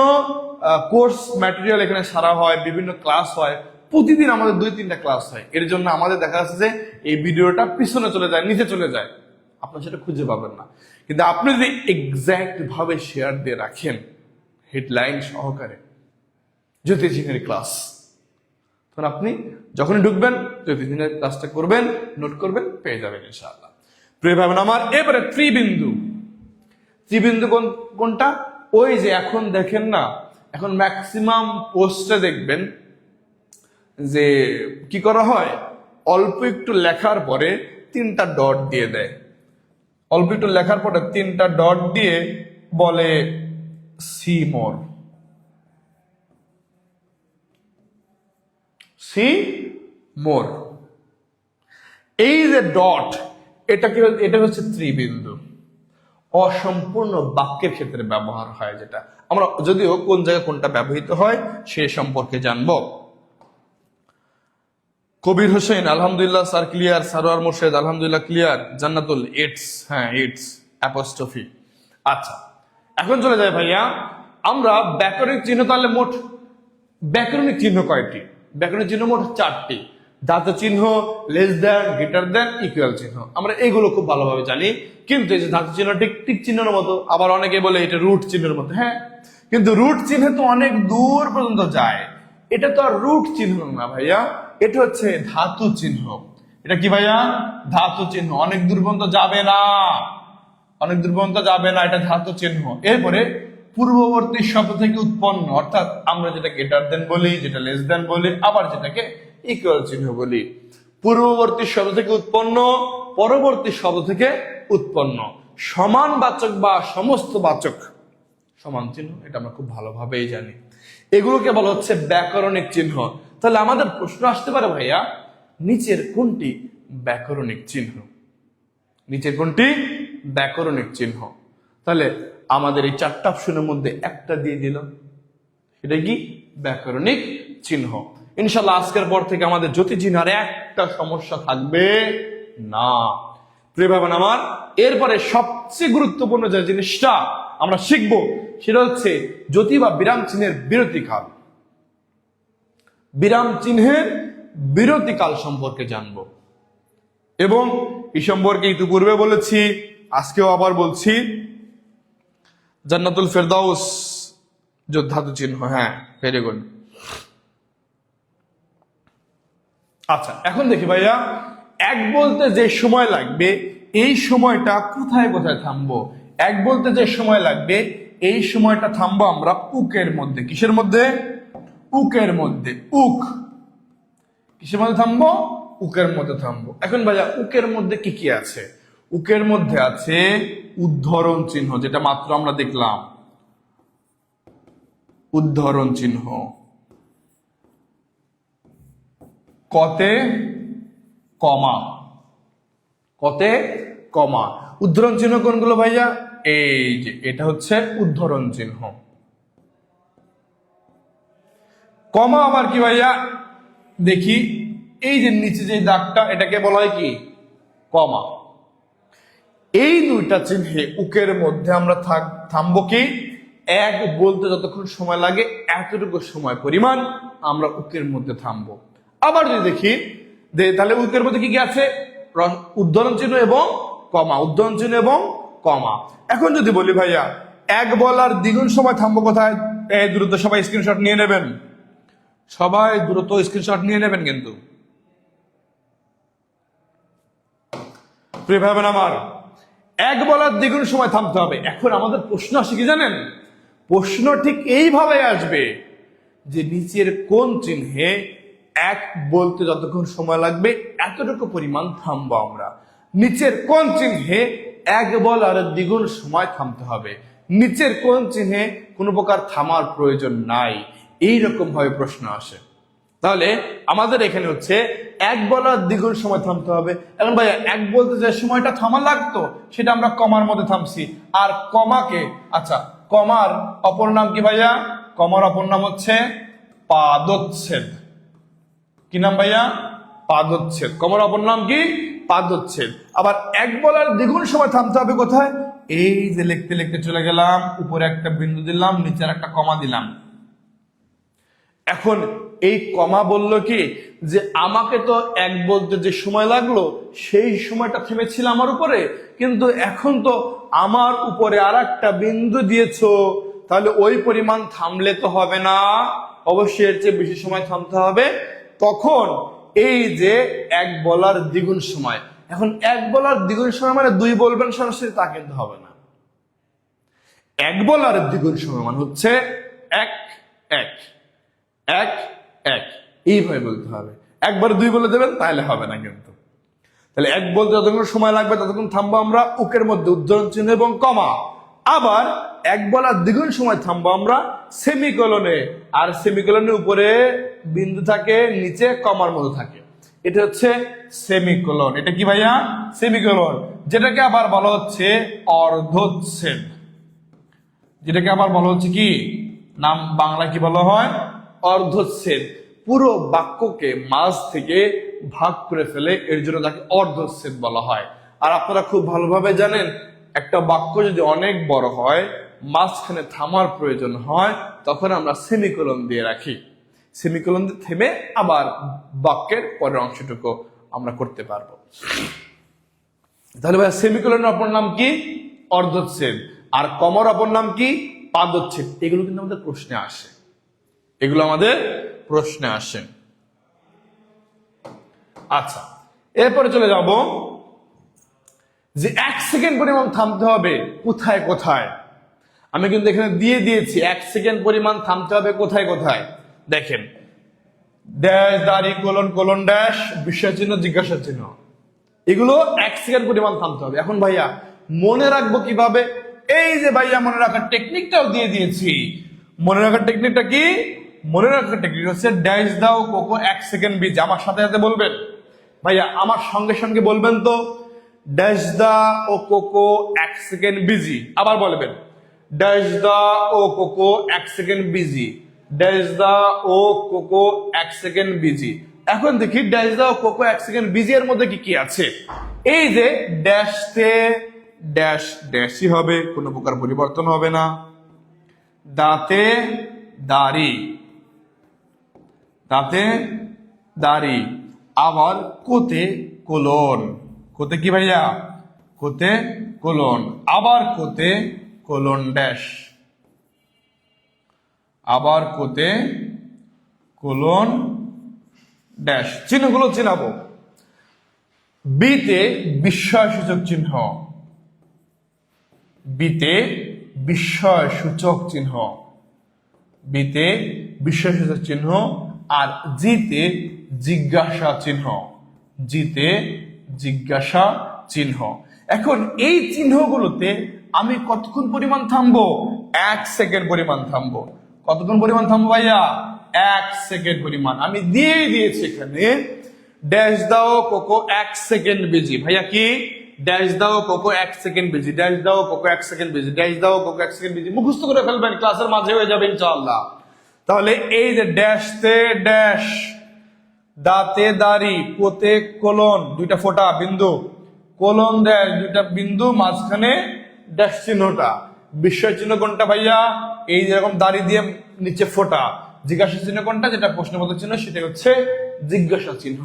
কোর্স ম্যাটেরিয়াল এখানে সারা হয়, বিভিন্ন ক্লাস হয়, প্রতিদিন আমাদের 2-3টা ক্লাস হয়। এর জন্য আমাদের দেখা যাচ্ছে যে এই ভিডিওটা পিছনে চলে যায়, নিচে চলে যায়, আপনার সেটা খুঁজে পাবেন না। কিন্তু আপনি যদি এক্সাক্ট ভাবে শেয়ার দিয়ে রাখেন, হেডলাইন সহকারে জ্যোতিষিনের ক্লাস, তখন আপনি যখনই ঢুকবেন জ্যোতিষিনের ক্লাসটা করবেন, নোট করবেন, পেয়ে যাবেন ইনশাআল্লাহ। প্রিয় ভাই আমার, এবারে ত্রিবিন্দু। ত্রিবিন্দু কোনটা? ওই যে এখন দেখেন না, এখন ম্যাক্সিমাম পোস্টে দেখবেন যে কি করা হয়, অল্প একটু লেখার পরে 3টা ডট দিয়ে দেয়। অল্প একটু লেখার পরে 3টা ডট দিয়ে বলে সি মোর, সি মোর। এই যে ডট, এটা হচ্ছে ত্রিবিন্দু। অসম্পূর্ণ বাক্যের ক্ষেত্রে ব্যবহার হয়, যেটা আমরা যদিও কোন জায়গায় কোনটা ব্যবহৃত হয় সে সম্পর্কে জানবো। কবির হোসেন আলহামদুলিল্লাহ স্যার ক্লিয়ার, সারোয়ার মোর্শেদ আলহামদুলিল্লাহ ক্লিয়ার, জান্নাতুল ইটস, হ্যাঁ ইটস অ্যাপোস্ট্রফি। আচ্ছা, এখন চলে যায় ভাইয়া, আমরা ব্যাকরণিক চিহ্ন, তাহলে মোট ব্যাকরণিক চিহ্ন কয়টি? ব্যাকরণিক চিহ্ন মোট 4টি। ধাতু চিহ্ন, less than, greater than, equal চিহ্ন, আমরা এগুলো খুব ভালোভাবে জানি। কিন্তু এই যে ধাতু চিহ্ন টিক চিহ্নের মতো, আবার অনেকে বলে এটা রুট চিহ্নের মতো। হ্যাঁ, কিন্তু রুট চিহ্ন তো অনেক দূর পর্যন্ত যায়, এটা তো আর রুট চিহ্ন না ভাইয়া, এটা হচ্ছে ধাতু চিহ্ন। এটা কি ভাইয়া? ধাতু চিহ্ন। অনেক দূর পর্যন্ত যাবে না, অনেক দূর পর্যন্ত যাবে না, এটা ধাতু চিহ্ন। এরপরে পূর্ববর্তী শব্দ থেকে উৎপন্ন, অর্থাৎ আমরা যেটা গ্রেটার দেন বলি, যেটা লেস দেন বলি, আবার যেটাকে ইকুয়াল চিহ্ন বলি। পূর্ববর্তী শব্দ থেকে উৎপন্ন, পরবর্তী শব্দ থেকে উৎপন্ন, সমান বাচক বা সমস্ত বাচক, সমান চিহ্ন, এটা আমরা খুব ভালোভাবেই জানি। এগুলোকে বলা হচ্ছে ব্যাকরণিক চিহ্ন। তাহলে আমাদের প্রশ্ন আসতে পারে, ভাইয়া নিচের কোনটি ব্যাকরণিক চিহ্ন? নিচের কোনটি ব্যাকরণিক চিহ্ন? তাহলে আমাদের এই 4টা অপশনের মধ্যে একটা দিয়ে দিল, সেটা কি? ব্যাকরণিক চিহ্ন। ইনশাল্লাহ আজকের পর থেকে আমাদের জ্যোতি চিহ্নের একটা সমস্যা থাকবে না। প্রিয় ভাই আমার, এরপরে সবচেয়ে গুরুত্বপূর্ণ যে জিনিসটা আমরা শিখব, সেটা হচ্ছে জ্যোতি বা বিরাম চিহ্নের বিরতিকাল। বিরাম চিহ্নের বিরতিকাল সম্পর্কে জানব, এবং এই সম্পর্কে ইতিপূর্বে বলেছি, আজকেও আবার বলছি, জান্নাতুল ফেরদাউস ধাতু চিহ্ন। হ্যাঁ, ভেরি গুড। আচ্ছা, এখন দেখি ভাইয়া, এক বলতে যে সময় লাগবে, এই সময়টা কোথায় কোথায় থামবো? এক বলতে যে সময় লাগবে, এই সময়টা থামবো আমরা উকের মধ্যে। কিসের মধ্যে? উকের মধ্যে। উক কিসের মধ্যে থামবো? উকের মধ্যে থামবো। এখন ভাইয়া উকের মধ্যে কি কি আছে? উকের মধ্যে আছে উদ্ধরণ চিহ্ন, যেটা মাত্র আমরা দেখলাম, উদ্ধরণ চিহ্ন। কতে কমা, কতে কমা। উদ্ধরণ চিহ্ন কোনগুলো ভাইয়া? এই যে এটা হচ্ছে উদ্ধরণ চিহ্ন। কমা আবার কি ভাইয়া? দেখি, এই যে নিচে যে দাগটা, এটাকে বলা হয় কি? কমা। এই দুইটা চিহ্নে উকের মধ্যে আমরা থামবো কি, এক বলতে যতক্ষণ সময় লাগে এতটুকু সময় পরিমাণ আমরা উকের মধ্যে থামবো। আবার যদি দেখি তাহলে উকের মধ্যে কি কি আছে, উদ্ধরণ চিহ্ন এবং কমা, উদ্ধরণ চিহ্ন এবং কমা। এখন যদি বলি ভাইয়া এক বলার দ্বিগুণ সময় থামবো কোথায়, এই দ্রুত সবাই স্ক্রিনশট নিয়ে নেবেন, সবাই দ্রুত স্ক্রিনশট নিয়ে নেবেন কিন্তু প্রিয় ভাই বোন আমার, এক বলার দ্বিগুণ সময় থামতে হবে। এখন আমাদের প্রশ্ন আসে কি জানেন, প্রশ্ন ঠিক এইভাবে আসবে যে নিচের কোন চিহ্নে এক বলতে যতক্ষণ সময় লাগবে এতটুকু পরিমাণ থামবো আমরা, নিচের কোন চিহ্নে এক বলার দ্বিগুণ সময় থামতে হবে, নিচের কোন চিহ্নে কোনো প্রকার থামার প্রয়োজন নাই, এইরকম ভাবে প্রশ্ন আসে। তাহলে আমাদের এখানে হচ্ছে এক বলার দ্বিগুণ সময় থামতে হবে। এখন ভাইয়া এক বলতে যে সময়টা থামা লাগতো সেটা আমরা কমার মধ্যে থামছি, আর কমাকে, আচ্ছা কমার অপর নাম কি ভাইয়া, কমার অপর নাম হচ্ছে পাদচ্ছেদ। কি নাম ভাইয়া, পাদচ্ছেদ। কমার অপর নাম কি, পাদচ্ছেদ। আবার এক বলার দ্বিগুণ সময় থামতে হবে কোথায়, এই যে লিখতে লিখতে চলে গেলাম, উপরে একটা বিন্দু দিলাম, নিচের একটা কমা দিলাম। এখন এই কমা বললো কি যে আমাকে তো এক বলতে যে সময় লাগলো সেই সময়টা থেমেছিল আমার উপরে, কিন্তু এখন তো আমার উপরে আর একটা বিন্দু দিয়েছো, তাহলে ওই পরিমাণ থামলে তো হবে না, অবশ্যই এর চেয়ে বেশি সময় থামতে হবে। তখন এই যে এক বলার দ্বিগুণ সময়, এখন এক বলার দ্বিগুণ সময় মানে দুই বলবেন সরাসরি তা কিন্তু হবে না। এক বলার দ্বিগুণ সময় মানে হচ্ছে এক এক এক এক, এইভাবে বলতে হবে। একবার দুই বলে দেবেন তাহলে হবে না কিন্তু। তাহলে এক বলতে যতক্ষণ সময় লাগবে ততক্ষণ থামবো আমরা উকের মধ্যে উদ্ধরণ চিহ্ন এবং কমা। আবার এক বলার দ্বিগুণ সময় থামবো আমরা সেমিকোলনে, আর সেমিকোলনের উপরে বিন্দু থাকে, নিচে কমার মতো থাকে, এটা হচ্ছে সেমিকোলন। এটা কি ভাইয়া, সেমিকোলন, যেটাকে আবার বলা হচ্ছে অর্ধচ্ছেদ, যেটাকে আবার বলা হচ্ছে কি নাম, বাংলা কি বলা হয়, অর্ধচ্ছেদ। পুরো বাক্যকে মাঝ থেকে ভাগ করে ফেলে, এর জন্য তাকে অর্ধচ্ছেদ বলা হয়। আর আপনারা খুব ভালোভাবে জানেন একটা বাক্য যদি অনেক বড় হয়, মাঝখানে থামার প্রয়োজন হয়, তখন আমরা সেমিকোলন দিয়ে রাখি, সেমিকোলন দিয়ে থেমে আবার বাক্যের পরের অংশটুকু আমরা করতে পারবো। তাহলে ভাই সেমিকোলনের অপর নাম কি, অর্ধচ্ছেদ, আর কমার অপর নাম কি, পাদচ্ছেদ। এগুলো কিন্তু আমাদের প্রশ্নে আসে, এগুলো আমাদের প্রশ্নে আসে। আচ্ছা, এরপরে চলে যাব যে এক সেকেন্ড পরিমাণ থামতে হবে কোথায় কোথায়। আমি কিন্তু এখানে দিয়ে দিয়েছি এক সেকেন্ড পরিমাণ থামতে হবে কোথায় কোথায়। দেখেন, ড্যাশ, দাড়ি, কোলন, কোলন, ড্যাশ, বিস্ময় চিহ্ন, জিজ্ঞাসা চিহ্ন, এগুলো এক সেকেন্ড পরিমাণ থামতে হবে। এখন ভাইয়া মনে রাখবো কিভাবে, এই যে ভাইয়া মনে রাখার টেকনিকটাও দিয়ে দিয়েছি। মনে রাখার টেকনিকটা কি, মনে রাখার টেকনিক হচ্ছে ড্যাশ দাও কোকো এক সেকেন্ড বিজি। আমার সাথে সাথে বলবেন ভাইয়া, আমার সঙ্গে সঙ্গে বলবেন তো, ড্যাশ দা ও কোকো এক সেকেন্ড বিজি। আবার বলবেন ড্যাশ দা ও কোকো এক সেকেন্ড বিজি, ড্যাশ দা ও কোকো এক সেকেন্ড বিজি। এখন দেখি ড্যাশ দা ও কোকো এক সেকেন্ড বিজি এর মধ্যে কি কি আছে। এই যে ড্যাশতে ড্যাশ ড্যাশই হবে, কোনো প্রকার পরিবর্তন হবে না। দাঁতে দাড়ি, দাঁতে দাড়ি। আবার কোতে কোলন, কোতে কি ভাইয়া, কোতে কোলন। আবার কোতে কোলন ড্যাশ, আবার কোতে কোলন ড্যাশ। চিহ্নগুলো চিনাবো। বিতে বিস্ময় সূচক চিহ্ন, বিতে বিস্ময় সূচক চিহ্ন, বিতে বিস্ময় সূচক চিহ্ন। আর জিতে জিজ্ঞাসা চিহ্ন, জিতে জিজ্ঞাসা চিহ্ন। এখন এই চিহ্নগুলোতে আমি কতক্ষণ পরিমাণ থামবো, এক সেকেন্ড পরিমাণ থামবো। কতক্ষণ পরিমাণ থামবো ভাইয়া, এক সেকেন্ড পরিমাণ। আমি দিয়ে দিয়েছি এখানে ড্যাশ দাও কোকো এক সেকেন্ড বিজি। ভাইয়া কি, ড্যাশ দাও কোকো এক সেকেন্ড বিজি, ড্যাশ দাও কোকো এক সেকেন্ড বিজি, ড্যাশ দাও কোকো এক সেকেন্ড বিজি। মুখস্থ করে ফেলবেন, ক্লাসের মাঝে হয়ে যাবে ইনশাআল্লাহ। তাহলে এই যে ড্যাশতে ড্যাশ, দাঁতে দাড়ি, কোতে কোলন, দুইটা ফোঁটা বিন্দু, কোলন ড্যাশ, দুইটা বিন্দু, মাঝখানে ড্যাশ চিহ্নটা। বিস্ময় চিহ্ন কোনটা ভাইয়া? এই যেরকম দাড়ি দিয়ে নিচে ফোটা। জিজ্ঞাসা চিহ্ন কোনটা? যেটা প্রশ্নবোধক চিহ্ন, সেটা হচ্ছে জিজ্ঞাসা চিহ্ন।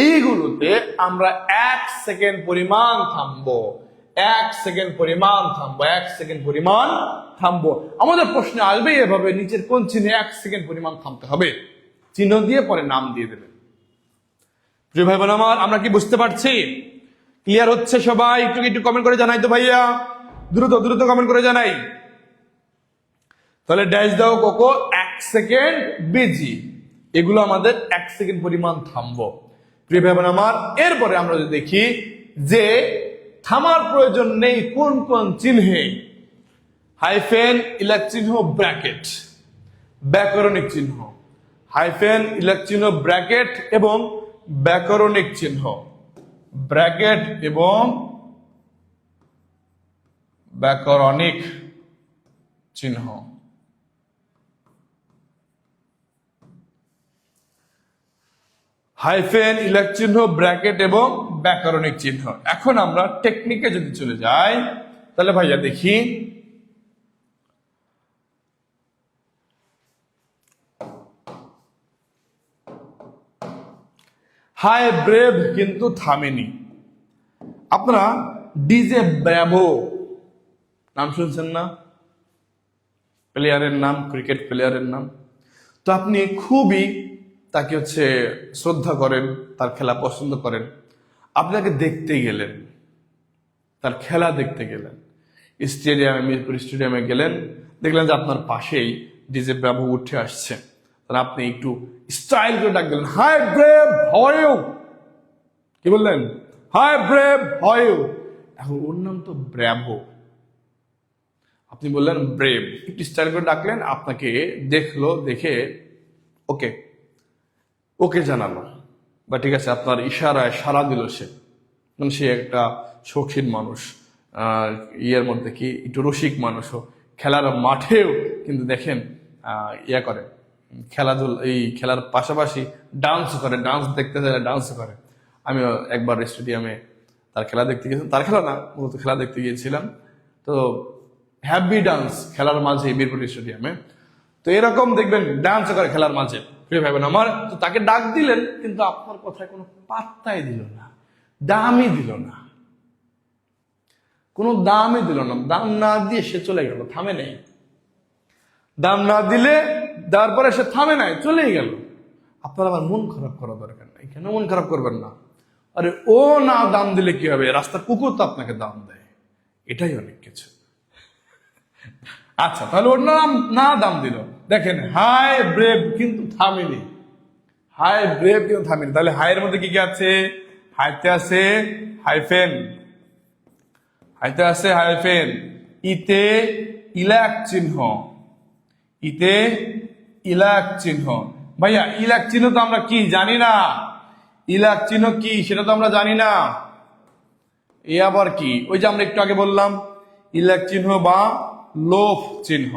এইগুলোতে আমরা 1 সেকেন্ড পরিমাণ থামবো, 1 সেকেন্ড পরিমাণ থামবো, 1 সেকেন্ড পরিমাণ থামবো। আমাদের প্রশ্নে আসবে এভাবে, নিচের কোন চিহ্নে 1 সেকেন্ড পরিমাণ থামতে হবে, চিহ্ন দিয়ে পরে নাম দিয়ে দেবেন। প্রিয় ভাই বোন আমার, আমরা কি বুঝতে পারছি? ক্লিয়ার হচ্ছে সবাই? একটু একটু কমেন্ট করে জানাই তো ভাইয়া, দ্রুত দ্রুত কমেন্ট করে জানাই। তাহলে ড্যাশ দাও কোকো, 1 সেকেন্ড বিজি, এগুলো আমাদের 1 সেকেন্ড পরিমাণ থামবো। প্রিয় ভাই বোন আমার, এরপরে আমরা যদি দেখি যে থামার প্রয়োজন নেই কোন কোন চিহ্নে, হাইফেন, ইলাক চিহ্ন, ব্র্যাকেট, ব্যাকরণিক চিহ্ন, হাইফেন, ইলাক চিহ্ন, ব্র্যাকেট এবং ব্যাকরণিক চিহ্ন, ব্র্যাকেট এবং ব্যাকরণিক চিহ্ন। হাইফেন, ইলাক চিহ্ন, ব্র্যাকেট এবং ব্যাকরণিক চিহ্ন। এখন আমরা টেকনিকে যদি চলে যাই, তাহলে ভাইয়া দেখি হাই ব্রেভ কিন্তু থামেনি। আপনারা ডিজে ব্র্যাভো নাম শুনছেন না? প্লেয়ারের নাম, ক্রিকেট প্লেয়ারের নাম। তো আপনি খুবই তাকে শ্রদ্ধা করেন, তার খেলা পছন্দ করেন, আপনাকে দেখতে গেলেন, তার খেলা দেখতে গেলেন, স্টেডিয়ামে, মিরপুর স্টেডিয়ামে গেলেন, দেখলেন যে আপনার পাশেই ডিজে ব্র্যাভো উঠে আসছে, তাহলে আপনি একটু স্টাইল করে ডাক দিলেন, hi brave, how are you? কি বললেন? Hi brave, how are you? এখন ওর নাম তো ব্র্যাভো, আপনি বললেন ব্রেভ, একটু স্টাইল করে ডাকলেন, আপনাকে দেখলো, দেখে ওকে ওকে জানালো, বা ঠিক আছে আপনার ইশারায় সাড়া দিল সে, মানে সে একটা শৌখিন মানুষ, ইয়ের মধ্যে কি একটু রসিক মানুষও, খেলার মাঠেও কিন্তু দেখেন ইয়া করে, এই খেলার পাশাপাশি ডান্স করে, ডান্স দেখতে চাইলে ডান্স করে। আমি একবার স্টেডিয়ামে তার খেলা দেখতে গিয়েছিলাম, তার খেলা না, মূলত খেলা দেখতে গিয়েছিলাম, তো হ্যাপি ডান্স খেলার মাঝে মিরপুর স্টেডিয়ামে, তো এরকম দেখবেন ডান্স করে খেলার মাঝে। প্রিয় ভাই বোন আমার, তো তাকে ডাক দিলেন, কিন্তু আপনার কথায় কোনো পাত্তাই দিল না, দামই দিল না, কোনো দামই দিল না, দাম না দিয়ে সে চলে গেল, থামে নাই। দাম না দিলে, তারপরে সে থামে নাই, চলেই গেল। আপনার আবার মন খারাপ করা দরকার নাই, কেন মন খারাপ করবেন না? আরে ও না দাম দিলে কি হবে, রাস্তার কুকুর তো আপনাকে দাম দেয়, এটাই অনেক কিছু। আচ্ছা, তাহলে ওর নাম না দাম দিল, দেখেন হাই ব্রেভ কিন্তু থামেনি, হাই ব্রেভ কিন্তু থামেনি। তাহলে হাইয়ের মধ্যে কি কি আছে? হাইতে আছে হাইফেন, হাইতে আছে হাইফেন, ইতে ইলাক চিহ্ন, ইতে ইলাক চিহ্ন। ভাইয়া ইলাক চিহ্ন তো আমরা কি জানি না, ইলাক চিহ্ন কি সেটা তো আমরা জানি না। এ আবার কি? ওই যে আমরা একটু আগে বললাম ইলাক চিহ্ন বা লোভ চিহ্ন,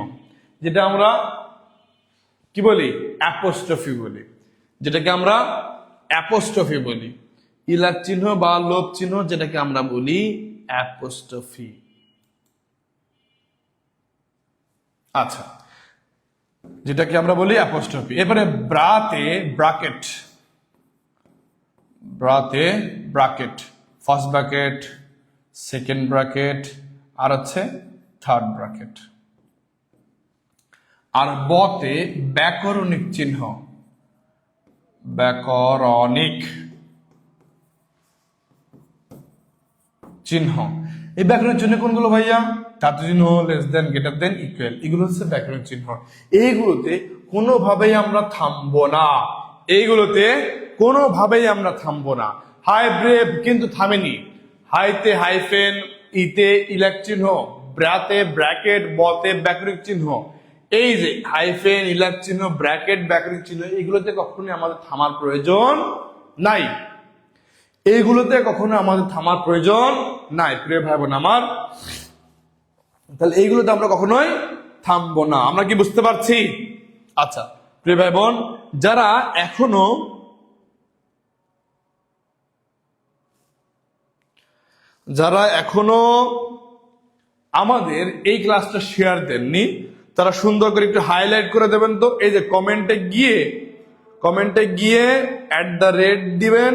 যেটা আমরা কি বলি? অ্যাপোস্ট্রফি বলি, যেটাকে আমরা অ্যাপোস্ট্রফি বলি। ইলাক চিহ্ন বা লোভ চিহ্ন, যেটাকে আমরা বলি অ্যাপোস্ট্রফি। আচ্ছা, যেটাকে আমরা বলি অ্যাপোস্ট্রফি। এবারে ব্রাতে ব্রাকেট, ব্রাতে bracket, first bracket, second bracket, আর থার্ড ব্র্যাকেট। আর বতে ব্যাকরণিক চিহ্ন, ব্যাকরণিক চিহ্ন। এই ব্যাকরণিক চিহ্ন কোনগুলো ভাইয়া? ধাতু চিহ্ন, less than, greater than, equal, এগুলো হচ্ছে ব্যাকরণিক চিহ্ন। এইগুলোতে কোনোভাবেই আমরা থামবো না, এইগুলোতে কোনোভাবেই আমরা থামবো না। হাই ব্রেভ কিন্তু থামেনি, হাইতে হাইফেন, ইতে ইলাক চিহ্ন, ব্রাতে ব্র্যাকেট, বতে ব্যাকরণিক চিহ্ন। এই যে হাইফেন, ইলাক চিহ্ন, ব্র্যাকেট, ব্যাকরণিক চিহ্ন, এগুলোতে কখনোই আমাদের থামার প্রয়োজন নাই, এইগুলোতে কখনো আমাদের থামার প্রয়োজন নাই। প্রিয় ভাই বোন আমার, তাহলে এইগুলোতে আমরা কখনোই থামবো না। আমরা কি বুঝতে পারছি? আচ্ছা প্রিয় ভাই বোন, যারা এখনো যারা এখনো আমাদের এই ক্লাসটা শেয়ার দেননি তারা সুন্দর করে একটু হাইলাইট করে দেবেন। তো এই যে কমেন্টে গিয়ে @ দিবেন,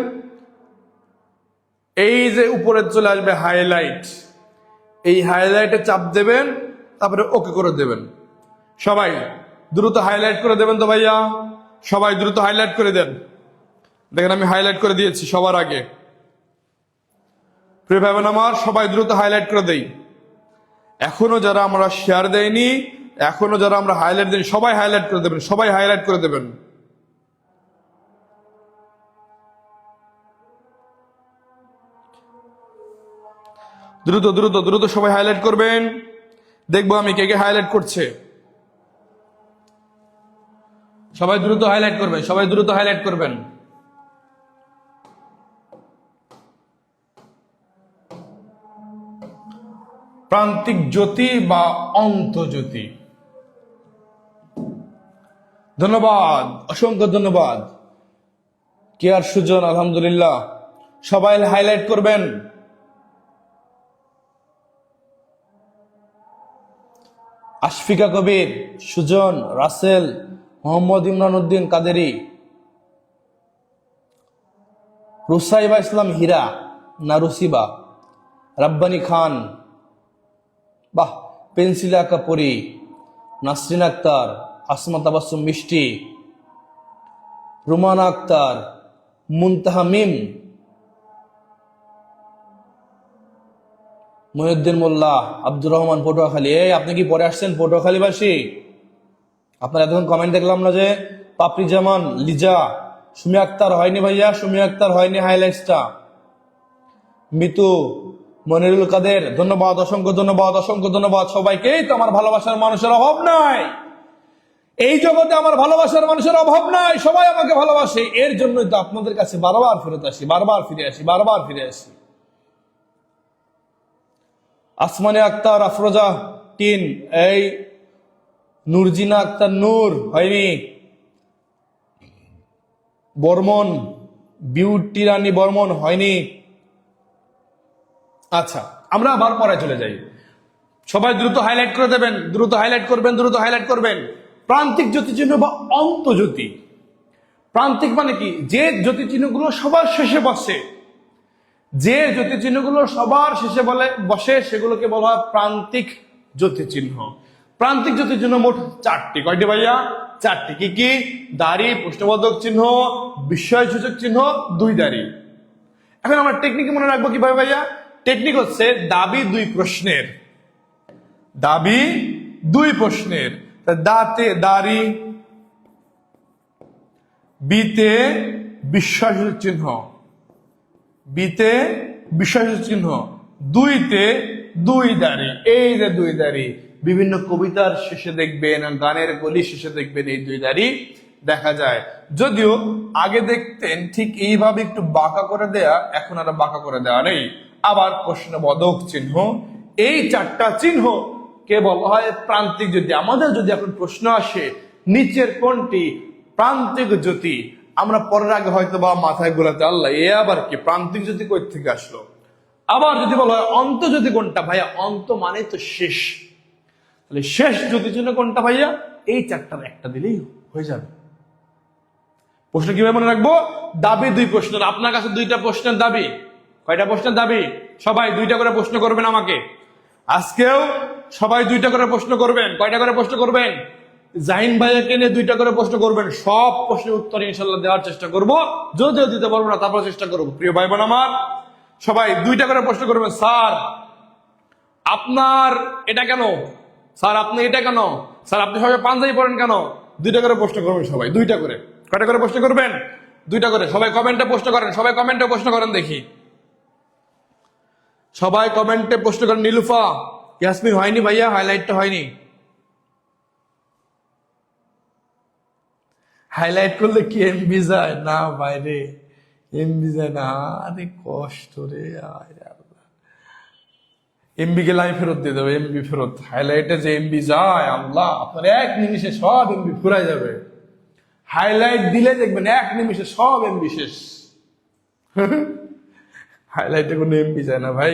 এই যে উপরে চলে আসবে হাইলাইট, এই হাইলাইটে চাপ দেবেন, তারপরে ওকে করে দেবেন। সবাই দ্রুত হাইলাইট করে দেবেন তো ভাইয়া, সবাই দ্রুত হাইলাইট করে দেন। দেখেন আমি হাইলাইট করে দিয়েছি সবার আগে। প্রিয় ভাই বোন আমার, সবাই দ্রুত হাইলাইট করে দেই। এখনো যারা আমরা শেয়ার দেয়নি, এখনো যারা আমরা হাইলাইট দেয়নি, সবাই হাইলাইট করে দেবেন, সবাই হাইলাইট করে দেবেন। দ্রুত দ্রুত দ্রুত সবাই হাইলাইট করবেন, দেখবো আমি কে কে হাইলাইট করছে। সবাই দ্রুত হাইলাইট করবেন, সবাই দ্রুত হাইলাইট করবেন। প্রান্তিক জ্যোতি বা অন্তর্জ্যোতি, ধন্যবাদ, অসংখ্য ধন্যবাদ। কেয়ার সুজন, আলহামদুলিল্লাহ। সবাই হাইলাইট করবেন। আশফিকা কবির, সুজন, রাসেল, মোহাম্মদ ইমরান উদ্দিন কাদেরি, রুসাইবা ইসলাম হীরা না রুসিবা, রাব্বানি খান, বাহ, পেন্সিলা কাপুরি, নাসরিন আক্তার, আসমা তাবাসসুম মিষ্টি, রুমানা আক্তার, মুনতাহা মিম, মহিউদ্দিন মোল্লা, আব্দুর রহমান পটুয়াখালী। এই আপনি কি পরে আসছেন পটুয়াখালীবাসী? আপনার এতক্ষণ কমেন্ট দেখলাম না যে পাপড়ি জামান, লিজা, সুমি আক্তার হয়নি ভাইয়া, সুমি আক্তার হয়নি হাইলাইটসটা। মিতু, মনিরুল কাদের, ধন্যবাদ, অসংখ্য ধন্যবাদ, অসংখ্য ধন্যবাদ সবাইকেই। তো আমার ভালোবাসার মানুষের অভাব নাই এই জগতে, আমার ভালোবাসার মানুষের অভাব নাই, সবাই আমাকে ভালোবাসে। এর জন্যই তো আপনাদের কাছে বারবার ফেরত আসি, বারবার ফিরে আসি। আসমানে আক্তার, আফরোজা টিন, এই নুরজিনা আক্তার নূর হয়নি, বর্মন, বিউটি রানী বর্মন হয়নি। আচ্ছা, আমরা আবার পরে চলে যাই। সবাই দ্রুত হাইলাইট করে দেবেন, দ্রুত হাইলাইট করবেন, দ্রুত হাইলাইট করবেন। প্রান্তিক জ্যোতিচিহ্ন বা অন্তর্জ্যোতি। প্রান্তিক মানে কি? যে জ্যোতিচিহ্নগুলো সবার শেষে বসে, যে জ্যোতিচিহ্নগুলো সবার শেষে বসে সেগুলোকে বলা হয় প্রান্তিক জ্যোতিচিহ্ন। প্রান্তিক জ্যোতিচিহ্ন মোট 4টি। কয়টি ভাইয়া? 4টি। কি কি? দাড়ি, প্রশ্নবোধক চিহ্ন, বিস্ময়সূচক চিহ্ন, 2 দাড়ি। এখন আমরা টেকনিক মনে রাখবো কিভাবে ভাইয়া? টেকনিক হচ্ছে দাবি 2 প্রশ্নের, দাবি 2 প্রশ্নের। দাতে দাড়ি, বিতে বিস্ময়সূচক চিহ্ন, বিতে বিস্ময়সূচক চিহ্ন, 2তে 2 দাড়ি। এই যে 2 দাড়ি বিভিন্ন কবিতার শেষে দেখবেন, গানের কলি শেষে দেখবেন এই 2 দাড়ি দেখা যায়। যদিও আগে দেখতেন ঠিক এইভাবে একটু বাঁকা করে দেয়া, এখন আর বাঁকা করে দেওয়া নেই। আবার প্রশ্নবোধক চিহ্ন, এই 4টা চিহ্ন কে বলা হয় প্রান্তিক জ্যোতি। আমাদের যদি এখন প্রশ্ন আসে নিচের কোনটি প্রান্তিক জ্যোতি, আমরা পরের আগে হয়তো বা মাথায় ঘোরাতে আল্লাহ এ আবার কি, প্রান্তিক জ্যোতি কই থেকে আসলো। আবার যদি বলা হয় অন্তর্জ্যোতি কোনটা, ভাইয়া অন্ত মানে তো শেষ, তাহলে শেষ জ্যোতি চিহ্ন কোনটা ভাইয়া? এই 4টার একটা দিলেই হয়ে যাবে। প্রশ্ন কিভাবে মনে রাখবো? দাবি 2 প্রশ্নের। আপনার কাছে 2টা প্রশ্নের দাবি। কয়টা প্রশ্নের দাবি? সবাই 2টা করে প্রশ্ন করবেন আমাকে। আজকেও সবাই 2টা করে প্রশ্ন করবেন। কয়টা করে প্রশ্ন করবেন? জাহিন ভাইয়াকে নিয়ে 2টা করে প্রশ্ন করবেন। সব প্রশ্নের উত্তর ইনশাল্লাহ দেওয়ার চেষ্টা করব, যদিও দিতে পারবো না তারপর চেষ্টা করবো। প্রিয় ভাই বোন আমার, সবাই 2টা করে প্রশ্ন করবেন। স্যার আপনার এটা কেন? স্যার আপনি এটা কেন? স্যার আপনি সবাই পাঞ্জাবি পড়েন কেন? 2টা করে প্রশ্ন করবেন সবাই, 2টা করে। কয়টা করে প্রশ্ন করবেন? 2টা করে। সবাই কমেন্টে প্রশ্ন করেন, সবাই কমেন্টে প্রশ্ন করেন দেখি, সবাই কমেন্টে প্রশ্ন করেন। নীলুফা, ইয়াসমিন হয়নি ভাইয়া, হাইলাইটটা হয়নি। হাইলাইট করলে কি এমবি যায়? না ভাইরে, এমবি যায় না। আরে কষ্ট রে, এমবি গেলে আমি ফেরত দিয়ে দেবো, এমবি ফেরত। হাইলাইটে যে এমবি যায়, আল্লাহ আপনার 1 নিমিষে সব এমবি ফুরাই যাবে। হাইলাইট দিলে দেখবেন 1 নিমিষে সব এমবি শেষ। হাইলাইটে কোনো এমবি যায় না ভাই।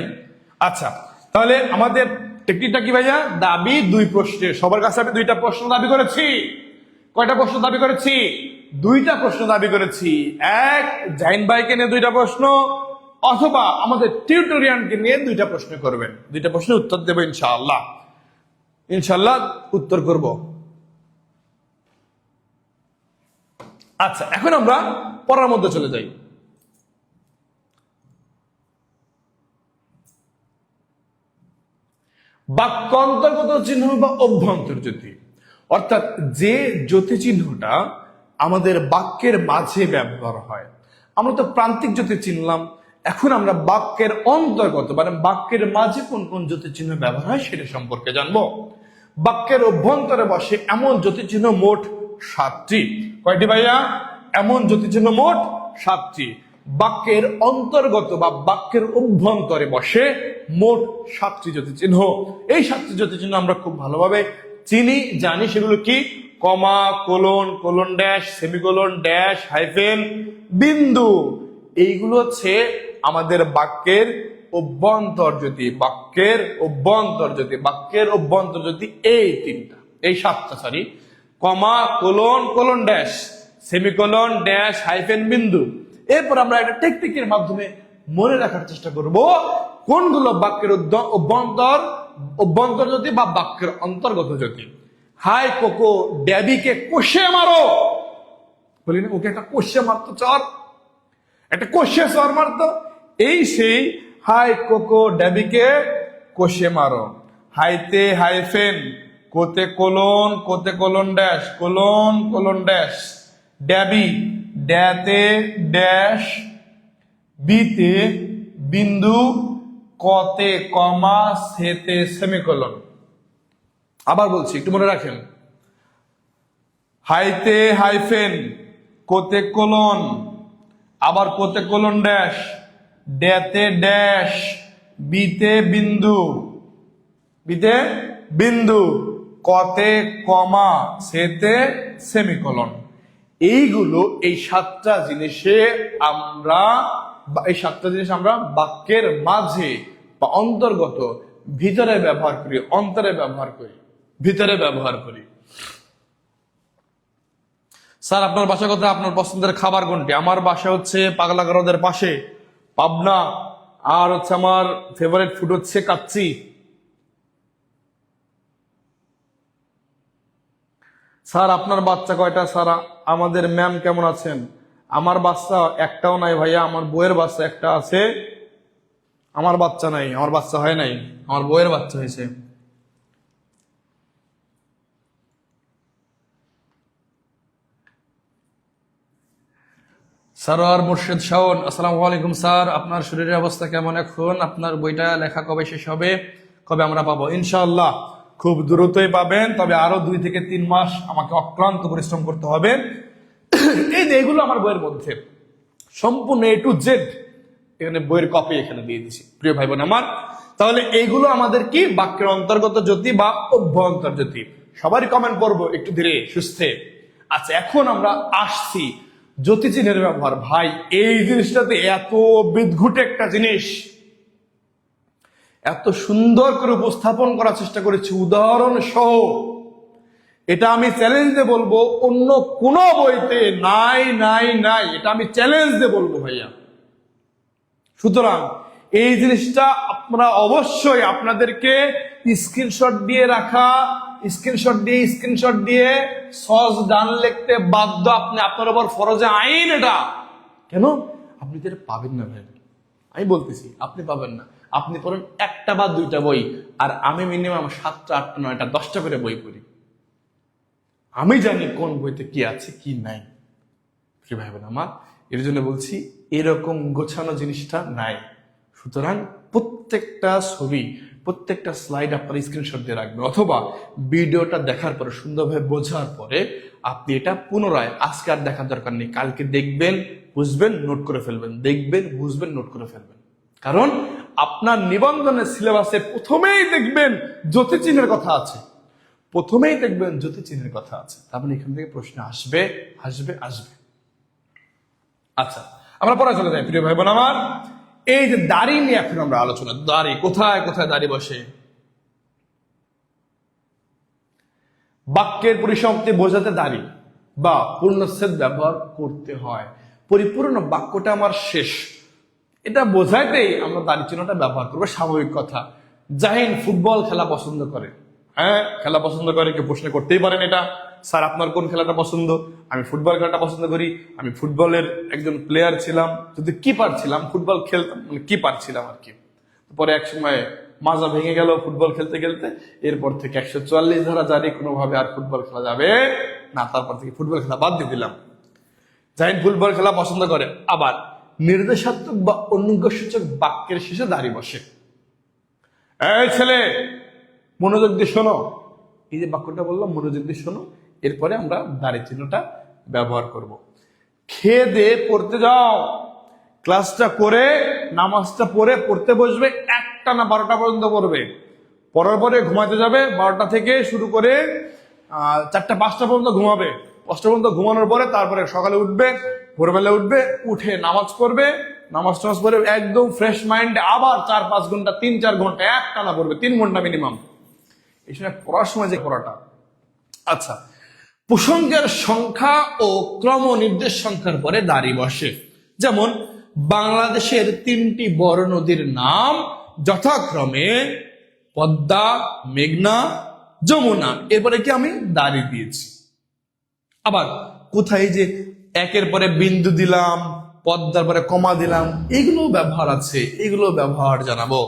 আচ্ছা, তাহলে আমাদের টেকনিকটা কি ভাইয়া? দাবি দুই প্রশ্নের। সবার কাছে আমি দুইটা প্রশ্ন দাবি করেছি। কয়টা প্রশ্ন দাবি করেছি? দুইটা প্রশ্ন দাবি করেছি। এক, জাহিন ভাইকে নিয়ে দুইটা প্রশ্ন, অথবা আমাদের টিউটোরিয়ালকে নিয়ে দুইটা প্রশ্ন করবেন। দুইটা প্রশ্নের উত্তর দেবো ইনশাআল্লাহ। ইনশাআল্লাহ উত্তর করব। আচ্ছা, এখন আমরা পড়ার মধ্যে চলে যাই। বাক্য অন্তর্গত চিহ্ন বা অভ্যন্তর জ্যোতি, অর্থাৎ যে জ্যোতি চিহ্নটা আমাদের বাক্যের মাঝে ব্যবহার হয়। আমরা তো প্রান্তিক জ্যোতি চিনলাম, এখন আমরা বাক্যের অন্তর্গত মানে বাক্যের মাঝে কোন কোন জ্যোতি চিহ্ন ব্যবহার হয় সেটা সম্পর্কে জানবো। বাক্যের অভ্যন্তরে বসে এমন জ্যোতি চিহ্ন মোট 7টি। কয়টি ভাইয়া? এমন জ্যোতি চিহ্ন মোট 7টি। বাক্যের অন্তর্গত বা বাক্যের অভ্যন্তরে বসে মোট 7টি জ্যোতি চিহ্ন। এই 7টি জ্যোতি চিহ্ন আমরা খুব ভালোভাবে চিনি, জানি। সেগুলো কি? Comma, colon, colon dash, semicolon dash, hyphen, বিন্দু। এইগুলো হচ্ছে আমাদের বাক্যের অভ্যন্তর জ্যোতি। বাক্যের অভ্যন্তর জ্যোতি, বাক্যের অভ্যন্তর জ্যোতি এই 3টা, এই 7টা, sorry. Comma, colon, colon dash, semicolon dash, hyphen, বিন্দু। এরপর আমরা একটা টেকনিকের মাধ্যমে মনে রাখার চেষ্টা করব কোনগুলো বাক্যের অভ্যন্তর জ্যোতি বা বাক্যের অন্তর্গত জ্যোতি। হাই কোকো ড্যাবিকে কষে মারো, বলি না, ওকে একটা কষে মারতো, চর, একটা কষে চর মারতো। এই সেই হাই কোকো ড্যাবিকে কষে মারো। হাইতে হাইফেন, কোতে কোলন, কোতে colon dash, colon colon dash, ড্যাবি ড্যাতে ড্যাশ, বিতে বিন্দু, কতে কমা, সেতে সেমিকোলন। আবার বলছি, একটু মনে রাখেন। হাইতে হাইফেন, কোতে কোলন, আবার কোতে কোলন ড্যাশ, ড্যাতে ড্যাশ, বিতে বিন্দু, বিতে বিন্দু, কতে কমা, সেতে সেমিকোলন। এইগুলো, এই 7টা জিনিসে আমরা বাক্যের মাঝে বা অন্তর্গত, ভিতরে ব্যবহার করি, অন্তরে ব্যবহার করি, ভিতরে ব্যবহার করি। স্যার আপনার বাসা কোথায়? আপনার পছন্দের খাবার কোনটি? আমার বাসা হচ্ছে পাগলাগারদের পাশে, পাবনা। আর হচ্ছে আমার ফেভারিট ফুড হচ্ছে কাচ্চি। স্যার আপনার বাচ্চা কয়টা? স্যার আমাদের ম্যাম কেমন আছেন? আমার বাচ্চা একটাও নাই ভাইয়া, আমার বউয়ের বাচ্চা একটা আছে, আমার বাচ্চা নাই, আমার বাচ্চা হয় নাই, আমার বউয়ের বাচ্চা হয়েছে। সারোয়ার মুর্শেদ শাওন, আসসালামু আলাইকুম স্যার, আপনার শরীরের অবস্থা কেমন এখন? আপনার বইটা লেখা কবে শেষ হবে? কবে আমরা পাবো? ইনশাআল্লাহ খুব দ্রুতই পাবেন, তবে আরো 2 থেকে 3 মাস আমাকে অক্লান্ত পরিশ্রম করতে হবে। এই যে এগুলো আমার বইয়ের মধ্যে সম্পূর্ণ A to Z, এখানে বইয়ের কপি এখানে দিয়ে দিছি প্রিয় ভাই বোন আমার। তাহলে এইগুলো আমাদের কি? বাক্যের অন্তর্গত জ্যোতি বা অভ্যন্তর জ্যোতি। সবারই কমেন্ট করবো একটু ধীরে সুস্থে। আচ্ছা, এখন আমরা আসছি জ্যোতি চিহ্নের ব্যবহার। ভাই এই জিনিসটাতে এত বিদঘুটে একটা জিনিস, এত সুন্দর করে উপস্থাপন করার চেষ্টা করেছি উদাহরণ সহ। এটা আমি চ্যালেঞ্জ দিয়ে বলবো, অন্য কোন বইতে নাই নাই নাই, এটা আমি চ্যালেঞ্জ দিয়ে বলবো ভাইয়া। সুতরাং এই জিনিসটা আপনারা অবশ্যই আপনাদেরকে স্ক্রিনশট দিয়ে রাখা, স্ক্রিনশট দিয়ে সহজ ডান লিখতে বাধ্য আপনি, আপনার উপর ফরজে আইন এটা। কেন? আপনি যেটা পাবেন না ভাই, আমি বলতেছি আপনি পাবেন না। আপনি পড়েন 1টা বা 2টা বই, আর আমি মিনিমাম 7টা 8টা 9টা 10টা করে বই পড়ি। আমি জানি কোন বইতে কি আছে কি নাই কি ভাইবেন আমার। এর জন্য বলছি এরকম গোছানো জিনিসটা নাই। সুতরাং প্রত্যেকটা ছবি, প্রত্যেকটা স্লাইড আপনার স্ক্রিনশট দিয়ে রাখবেন, অথবা ভিডিওটা দেখার পরে সুন্দরভাবে বোঝার পরে আপনি এটা পুনরায়, আজকে আর দেখার দরকার নেই, কালকে দেখবেন, বুঝবেন, নোট করে ফেলবেন, দেখবেন, বুঝবেন, নোট করে ফেলবেন। কারণ আপনার নিবন্ধনের সিলেবাসে প্রথমেই দেখবেন জ্যোতি চিহ্নের কথা আছে, প্রথমেই দেখবেন জ্যোতি চিহ্নের কথা আছে। তার মানে এখান থেকে প্রশ্ন আসবে আসবে আসবে। আচ্ছা, আমরা পরে চলে যাই প্রিয় ভাই বোন আমার। এই যে দাড়ি নিয়ে এখন আমরা আলোচনা, দাড়ি কোথায় কোথায় দাড়ি বসে। বাক্যের পরিসমাপ্তি বোঝাতে দাড়ি বা পূর্ণচ্ছেদ ব্যবহার করতে হয়। পরিপূর্ণ বাক্যটা আমার শেষ, এটা বোঝাইতেই আমরা দাড়ি চিহ্নটা ব্যবহার করবো, স্বাভাবিক কথা। জাহিন ফুটবল খেলা পছন্দ করে, হ্যাঁ খেলা পছন্দ করে, কেউ প্রশ্ন করতেই পারেন এটা, স্যার আপনার কোন খেলাটা পছন্দ? আমি ফুটবল খেলাটা পছন্দ করি, আমি ফুটবলের একজন প্লেয়ার ছিলাম, যদি কিপার ছিলাম, ফুটবল খেলতাম, মানে কিপার ছিলাম আর কি। পরে এক সময় মাজা ভেঙে গেল ফুটবল খেলতে খেলতে, এরপর থেকে 144 ধারা জারি, কোনোভাবে আর ফুটবল খেলা যাবে না, তারপর থেকে ফুটবল খেলা বাদ দিয়ে দিলাম। জাহিন ফুটবল খেলা পছন্দ করে। আবার নির্দেশাত্মক বা অনুজ্ঞাসূচক বাক্যের শেষে দাড়ি বসে। এই ছেলে মনোযোগ দিয়ে শোনো, এই যে বাক্যটা বললাম মনোযোগ দিয়ে শোনো, এরপরে আমরা দাড়ি চিহ্নটা ব্যবহার করব। খেয়ে দিয়ে পড়তে যাও, ক্লাসটা করে নামাজটা পড়ে পড়তে বসবে, 1টা না 12টা পর্যন্ত পড়বে, পড়ার পরে ঘুমাতে যাবে, 12টা থেকে শুরু করে 4টা 5টা পর্যন্ত ঘুমাবে, 5টা পর্যন্ত ঘুমানোর পরে তারপরে সকালে উঠবে, ভোরবেলা উঠবে, উঠে নামাজ পড়বে, নামাজ টামাজ পড়ে একদম ফ্রেশ মাইন্ডে আবার 4-5 ঘন্টা 3-4 ঘন্টা একটানা পড়বে, 3 ঘন্টা মিনিমাম। এই সময় পড়ার সময় যে পড়াটা। আচ্ছা, প্রসঙ্গের সংখ্যা ও ক্রম নির্দেশ সংখ্যার পরে দাড়ি বসে। যেমন বাংলাদেশের 3টি বড় নদীর নাম যথাক্রমে পদ্মা, মেঘনা, যমুনা, এরপরে কি আমি দাড়ি দিয়েছি। আবার কোথায় যে একের পরে বিন্দু দিলাম, পদ্মার পরে কমা দিলাম, এগুলো ব্যবহার আছে, এগুলো ব্যবহার জানাবো।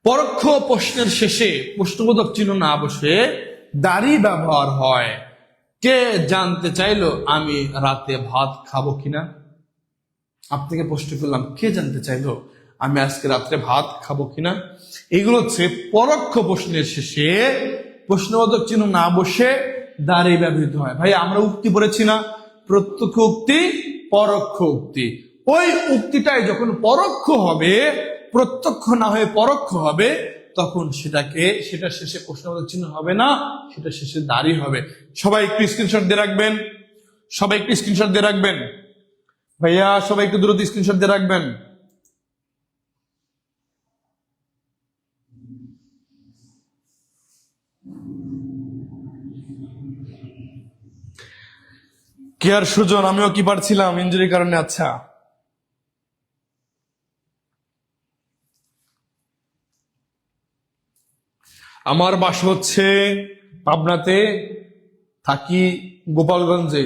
পরোক্ষ প্রশ্নের শেষে প্রশ্নবোধক চিহ্ন না বসে দাড়ি ব্যবহার হয়। কে জানতে চাইলো আমি রাতে ভাত খাবো কিনা? আপনাকে প্রশ্ন করলাম, কে জানতে চাইলো আমি আজকে রাত্রে ভাত খাবো কিনা? এগুলো হচ্ছে পরোক্ষ প্রশ্নের শেষে প্রশ্নবোধক চিহ্ন না বসে দাড়ি ব্যবহৃত হয়। ভাই আমরা উক্তি পড়েছি না, প্রত্যক্ষ উক্তি, পরোক্ষ উক্তি। ওই উক্তিটাই যখন পরোক্ষ হবে, প্রত্যক্ষ না হয়ে পরোক্ষ হবে, তখন সেটা শেষে প্রশ্নবোধক চিহ্ন হবে না, সেটা শেষে দাড়ি হবে। সবাই একটু স্ক্রিনশট দিয়ে রাখবেন, সবাই একটু স্ক্রিনশট দিয়ে রাখবেন ভাইয়া, সবাই একটু দ্রুত স্ক্রিনশট দিয়ে রাখবেন। কে আর সুজন, আমিও কি পারছিলাম ইনজুরির কারণে। আচ্ছা, আমার বাসা হচ্ছে পাবনাতে, থাকি গোপালগঞ্জে।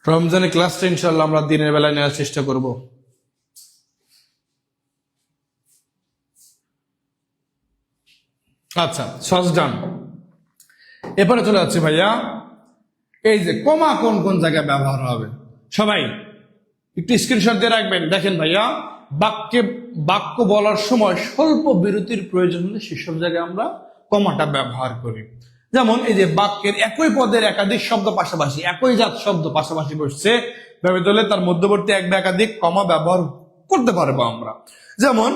রমজানের ক্লাসটা ইনশাল্লাহ আমরা দিনের বেলায় নেওয়ার চেষ্টা করব। আচ্ছা, সস ডান। এরপরে চলে যাচ্ছে ভাইয়া, এই যে কমা কোন কোন জায়গায় ব্যবহার হবে, সবাই একটু স্ক্রিনশট দিয়ে রাখবেন। দেখেন ভাইয়া, বাক্য বলার সময় স্বল্প বিরতির প্রয়োজন হলে সেসব জায়গায় আমরা কমাটা ব্যবহার করি। যেমন এই যে বাক্যের একই পদের একাধিক শব্দ পাশাপাশি, একই জাত শব্দ পাশাপাশি বসছে, ব্যবহৃত হলে তার মধ্যবর্তী এক বা একাধিক কমা ব্যবহার করতে পারবো আমরা। যেমন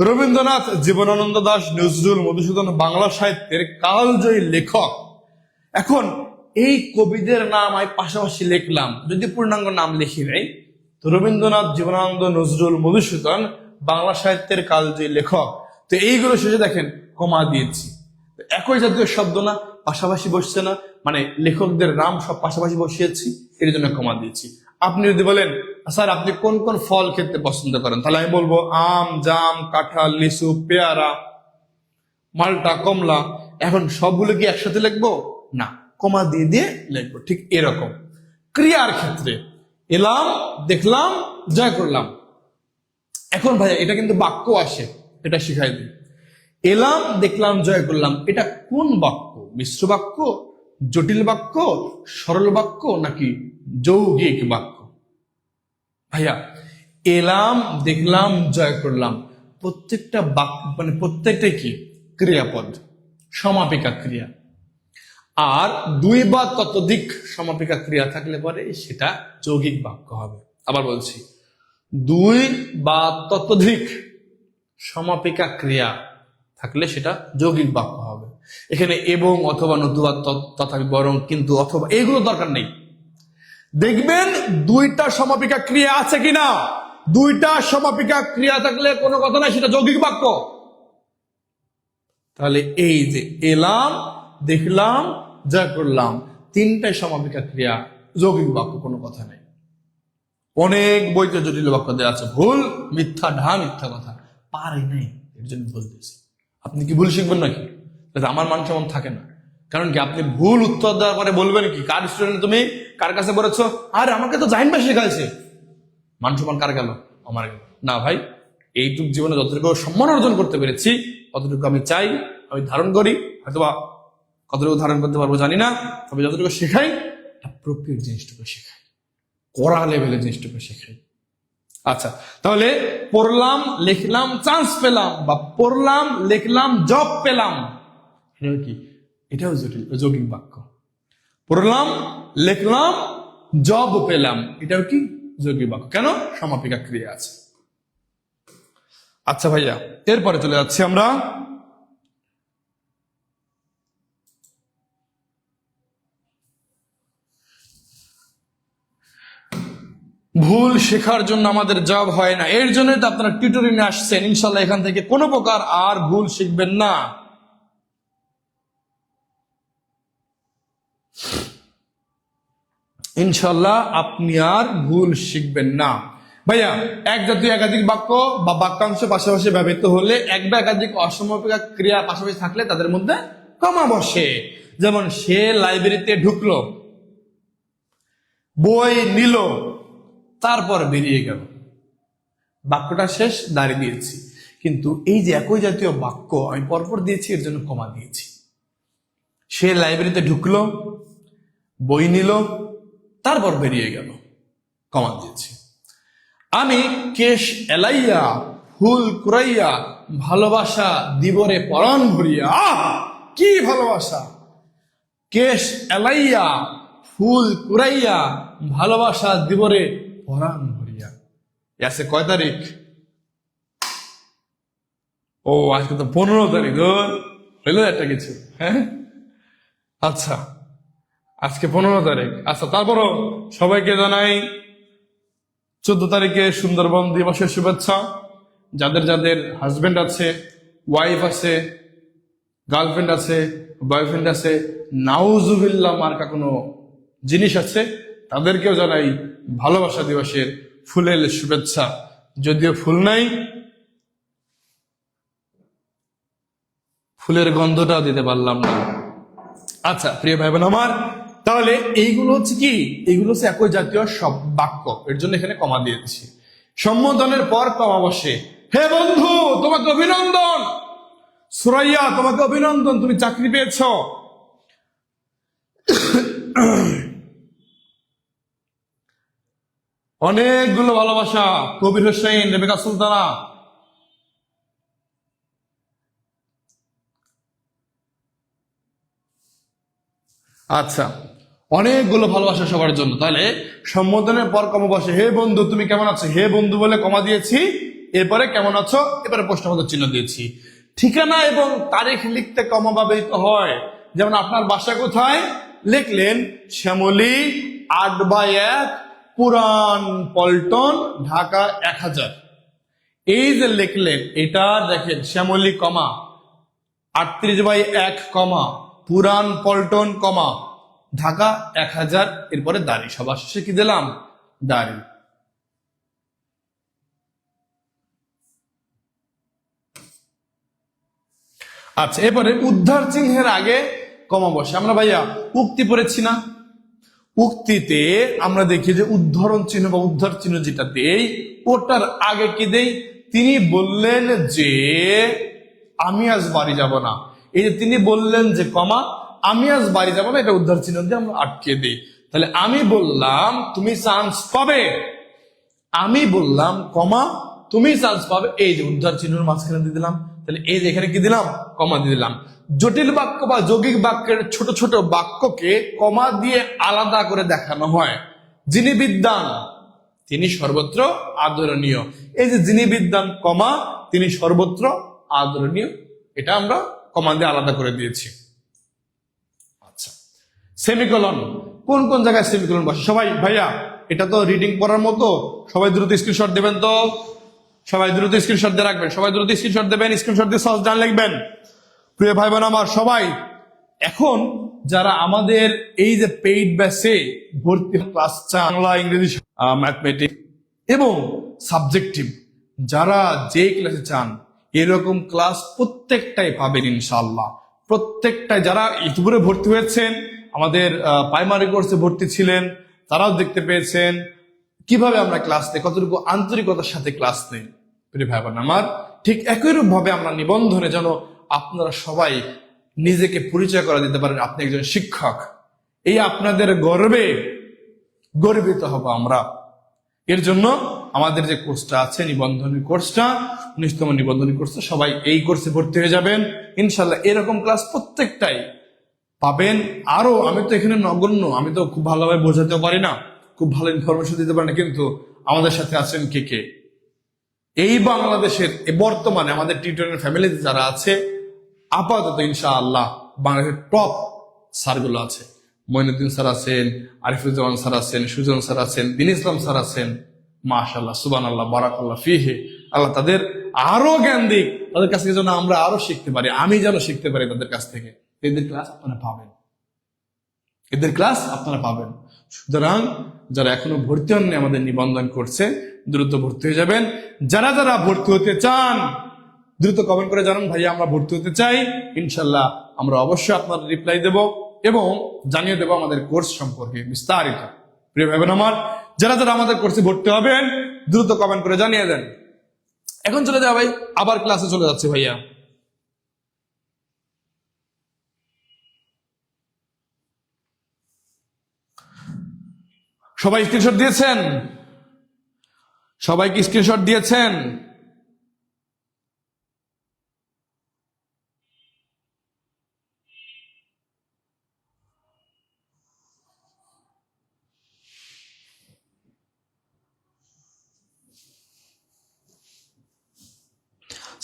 রবীন্দ্রনাথ, জীবনানন্দ দাশ, নজরুল, মধুসূদন বাংলা সাহিত্যের কালজয়ী লেখক। এখন এই কবিদের নাম আমি পাশাপাশি লিখলাম, যদি পূর্ণাঙ্গ নাম লিখি নাই, তো রবীন্দ্রনাথ, জীবনানন্দ, নজরুল, মধুসূদন বাংলা সাহিত্যের কালজয়ী লেখক, তো এইগুলো শেষে দেখেন কমা দিয়েছি। একই জাতীয় শব্দ না, পাশাপাশি বসছে না, মানে লেখকদের নাম সব পাশাপাশি বসিয়েছি, এর জন্য কমা দিয়েছি। আপনি যদি বলেন স্যার আপনি কোন কোন ফল খেতে পছন্দ করেন, তাহলে আমি বলবো আম, জাম, কাঁঠাল, লিচু, পেয়ারা, মালটা, কমলা। এখন সবগুলো কি একসাথে লিখবো? না, কমা দিয়ে দিয়ে লিখবো। ঠিক এরকম ক্রিয়ার ক্ষেত্রে এলাম, দেখলাম, জয় করলাম। এখন ভাইয়া এটা কিন্তু বাক্য আসে, এটা শিখাই দিই। এলাম, দেখলাম, জয় করলাম, এটা কোন বাক্য? মিশ্র বাক্য, জটিল বাক্য, সরল বাক্য, নাকি যৌগিক বাক্য? ভাইয়া এলাম, দেখলাম, জয় করলাম, প্রত্যেকটা বাক্য মানে প্রত্যেকটাই কি ক্রিয়াপদ, সমাপিকা ক্রিয়া। আর 2 বা ততোধিক সমাপিকা ক্রিয়া থাকলে পরে সেটা যৌগিক বাক্য হবে। আবার বলছি, 2 বা ততোধিক সমাপিকা ক্রিয়া থাকলে সেটা যৌগিক বাক্য হবে। এখানে এবং, অথবা, নতুবা, তথাপি, বরং, কিন্তু, অথবা এগুলো দরকার নেই। দেখবেন দুইটা সমাপিকা ক্রিয়া আছে কিনা। দুইটা সমাপিকা ক্রিয়া থাকলে কোনো কথা নাই, সেটা যৌগিক বাক্য। তাহলে এই যে এলাম, দেখলাম, যা করলাম, তিনটাই সমাপিকা ক্রিয়া, যৌগিক বাক্য, কোনো কথা নেই। অনেক বইতে জটিল বাক্য দেওয়া আছে, ভুল, মিথ্যা, মিথ্যা কথা পারে নাই, এর জন্য ভুল দিয়েছে। আপনি কি ভুল শিখবেন নাকি? আমার মান সম্মান থাকে না। কারণ কি, আপনি ভুল উত্তর দেওয়ার পরে বলবেন কি, কার স্টুডেন্ট তুমি, কার কাছে পড়েছো, আর আমাকে তো জাহিন ভাই শেখাইছে, মান সম্মান কার গেল? আমার গেল না। ভাই, এইটুক জীবনে যতটুকু সম্মান অর্জন করতে পেরেছি, অতটুকু আমি চাই, আমি ধারণ করি। হয়তোবা কতটুকু ধারণ করতে পারবো জানি না, তবে যতটুকু শেখাই, অ্যাপ্রোপ্রিয়েট জিনিসটুকু শেখাই, কড়া লেভেলের জিনিসটুকু শেখাই। আচ্ছা, তাহলে পড়লাম, লিখলাম, চান্স পেলাম, বা পড়লাম, লিখলাম, জব পেলাম, এটা কি? এটাও যৌগিক বাক্য। পড়লাম, লিখলাম, জব পেলাম, এটাও কি? যৌগিক বাক্য। কেন? সমাপিকা ক্রিয়া আছে। আচ্ছা ভাইয়া, এরপরে চলে যাচ্ছি আমরা ভুল শেখার জন্য আমাদের জব হয় না, এর জন্যই তো আপনারা টিউটোরিয়ালে আসছেন। ইনশাল্লাহ এখান থেকে কোনো প্রকার আর ভুল শিখবেন না। ইনশাল্লাহ আপনি আর ভুল শিখবেন না। ভাইয়া, এক জাতীয় একাধিক বাক্য বা বাক্যাংশ পাশাপাশি ব্যবহৃত হলে, এক বা একাধিক অসমাপিকা ক্রিয়া পাশাপাশি থাকলে তাদের মধ্যে কমা বসে। যেমন, সে লাইব্রেরিতে ঢুকলো, বই নিল, তারপর বেরিয়ে গেল। বাক্যটা শেষ, দাঁড়িয়ে দিয়েছি, কিন্তু এই যে একই জাতীয় বাক্য আমি পরপর দিয়েছি, এর জন্য কমা দিয়েছি। সে লাইব্রেরিতে ঢুকলো, বই নিল, তারপর বেরিয়ে গেল, কমা দিয়েছি। আমি কেশ এলাইয়া, ফুল কুড়াইয়া, ভালোবাসা দিবরে পরাণ ভরিয়া। কি ভালোবাসা! কেশ এলাইয়া, ফুল কুড়াইয়া, ভালোবাসা দিবরে পরাণ ভরিয়া। আছে কয় তারিখ? ও, আজকে তো 15 তারিখ। হইলো একটা কিছু। হ্যাঁ, আচ্ছা, আজকে 15 তারিখ। আচ্ছা, তারপরও সবাইকে জানাই 14 তারিখে সুন্দরবন দিবসের শুভেচ্ছা। যাদের যাদের হাজবেন্ড আছে, ওয়াইফ আছে, গার্লফ্রেন্ড আছে, বয়ফ্রেন্ড আছে, নাউজুবিল্লাহ মার্কা কোনো জিনিস আছে, তাদেরকেও জানাই ভালোবাসা দিবসের ফুলের শুভেচ্ছা। যদিও ফুল নাই, ফুলের গন্ধটাও দিতে পারলাম না। আচ্ছা প্রিয় ভাই বোন আমার, তাহলে এইগুলো হচ্ছে কি? এইগুলো হচ্ছে একই জাতীয় সব বাক্য, এর জন্য এখানে কমা দিয়েছি। সম্বোধনের পর কমা বসে। হে বন্ধু, তোমাকে অভিনন্দন। সুরাইয়া, তোমাকে অভিনন্দন, তুমি চাকরি পেয়েছ। অনেকগুলো ভালোবাসা। কবির হোসেন, রেবেকা সুলতানা। আচ্ছা, অনেকগুলো ভালোবাসা সবার জন্য। তাহলে সম্বোধনের পর কমা বসে। হে বন্ধু, তুমি কেমন আছো? হে বন্ধু বলে কমা দিয়েছি, এরপরে কেমন আছো, এরপরে প্রশ্নবোধক চিহ্ন দিয়েছি। ঠিকানা এবং তারিখ লিখতে কমা ব্যবহৃত হয়। যেমন আপনার বাসা কোথায়, লিখলেন শ্যামলী 8/1 পুরান পল্টন, ঢাকা 1000। এই যে লিখলেন, এটা দেখেন শ্যামলী কমা 38/1 কমা পুরান পল্টন কমা ঢাকা 1000, এরপরে দাড়ি, সবার শেষে কি দিলাম? দাড়ি। আচ্ছা, এরপরে উদ্ধার চিহ্নের আগে কমা বসে। আমরা ভাইয়া উক্তি পড়েছি না? উক্তিতে আমরা দেখি যে উদ্ধরণ চিহ্ন বা উদ্ধার চিহ্ন যেটা দেই, ওটার আগে কি দেই? তিনি বললেন যে আমি আজ বাড়ি যাব না। এই যে তিনি বললেন যে কমা আমি আজ বাড়ি যাব না, এটা উদ্ধার চিহ্ন দিয়ে আমরা আটকে দিই। তাহলে আমি বললাম তুমি চান্স পাবে, আমি বললাম কমা তুমি চান্স পাবে, এই যে উদ্ধার চিহ্নের মাঝখানে দিয়ে দিলাম। তাহলে এই যে এখানে কি দিলাম? কমা দিয়ে দিলাম। জটিল বাক্য বা যৌগিক বাক্যের ছোট ছোট বাক্যকে কমা দিয়ে আলাদা করে দেখানো হয়। যিনি বিদ্বান তিনি সর্বত্র আদরণীয়। এই যে যিনি বিদ্বান কমা তিনি সর্বত্র আদরণীয়, এটা আমরা কমান্ডে আলাদা করে দিয়েছি। আচ্ছা, সেমিকোলন কোন কোন জায়গায় সেমিকোলন বসে? সবাই ভাইয়া এটা তো রিডিং পড়ার মতো, সবাই দ্রুত স্ক্রিনশট দেবেন তো, সবাই দ্রুত স্ক্রিনশট দিয়ে রাখবেন, সবাই দ্রুত স্ক্রিনশট দেবেন, স্ক্রিনশট দিয়ে সার্চ ডান লিখবেন। প্রিয় ভাই বোন আমার সবাই, এখন যারা আমাদের এই যে পেইড ব্যাচে ভর্তি ক্লাস চান, বাংলা, ইংরেজি, ম্যাথমেটিক্স এবং সাবজেক্টিভ, যারা যে ক্লাসে চান এরকম ক্লাস প্রত্যেকটাই পাবেন ইনশাআল্লাহ। প্রত্যেকটাই যারা ইউটিউবে ভর্তি হয়েছেন, আমাদের প্রাইমারি কোর্সে ভর্তি ছিলেন, তারাও দেখতে পেয়েছেন কিভাবে আমরা ক্লাস নেই, কতটুকু আন্তরিকতার সাথে ক্লাস নেই। প্রিয় ভাই বোন আমার, ঠিক একই রূপ ভাবে আমরা নিবন্ধনে যেন আপনারা সবাই নিজেকে পরিচয় করে দিতে পারেন আপনি একজন শিক্ষক, এই আপনাদের গর্বে গর্বিত হব আমরা। এর জন্য আমাদের যে কোর্সটা আছে নিবন্ধনী কোর্সটা, 19তম নিবন্ধনী কোর্সটা, সবাই এই কোর্সে ভর্তি হয়ে যাবেন ইনশাল্লাহ। এরকম ক্লাস প্রত্যেকটাই পাবেন। আরো আমি তো এখানে নগণ্য, আমি তো খুব ভালোভাবে বোঝাতে পারি না, খুব ভালো ইনফরমেশন দিতে পারি না, কিন্তু আমাদের সাথে আছেন কে কে? এই বাংলাদেশের বর্তমানে আমাদের টিউটোরিয়াল ফ্যামিলিতে যারা আছে, আপাতত ইনশাআল্লাহ বাংলাদেশের টপ স্যারগুলো আছে। মঈনুদ্দিন স্যার আছেন, আরিফুজ্জামান স্যার আছেন, সুজন স্যার আছেন, দিন ইসলাম স্যার আছেন। মাশাআল্লাহ, সুবহানাল্লাহ, বারাকাল্লাহ ফিহি। আল্লাহ তাদের আরো জ্ঞান দিক, তাদের কাছ থেকে যেন আমরা আরো শিখতে পারি, আমি যেন শিখতে পারি তাদের কাছ থেকে। এদের ক্লাস আপনারা পাবেন, এদের ক্লাস আপনারা পাবেন। সুতরাং যারা এখনো ভর্তি হননি আমাদের নিবন্ধন করছে, দ্রুত ভর্তি হয়ে যাবেন। যারা যারা ভর্তি হতে চান দ্রুত কমেন্ট করে জানান, ভাইয়া আমরা ভর্তি হতে চাই। ইনশাল্লাহ আমরা অবশ্যই আপনাদের রিপ্লাই দেব এবং জানিয়ে দেব আমাদের কোর্স সম্পর্কে বিস্তারিত। প্রিয় ভাই বোন আমার, যারা যারা আমাদের কোর্সে ভর্তি হবেন দ্রুত কমেন্ট করে জানিয়ে দেন। এখন চলে যাও ভাই, আবার ক্লাসে চলে যাচ্ছে ভাইয়া। সবাই স্ক্রিনশট দিয়েছেন? সবাই কি স্ক্রিনশট দিয়েছেন?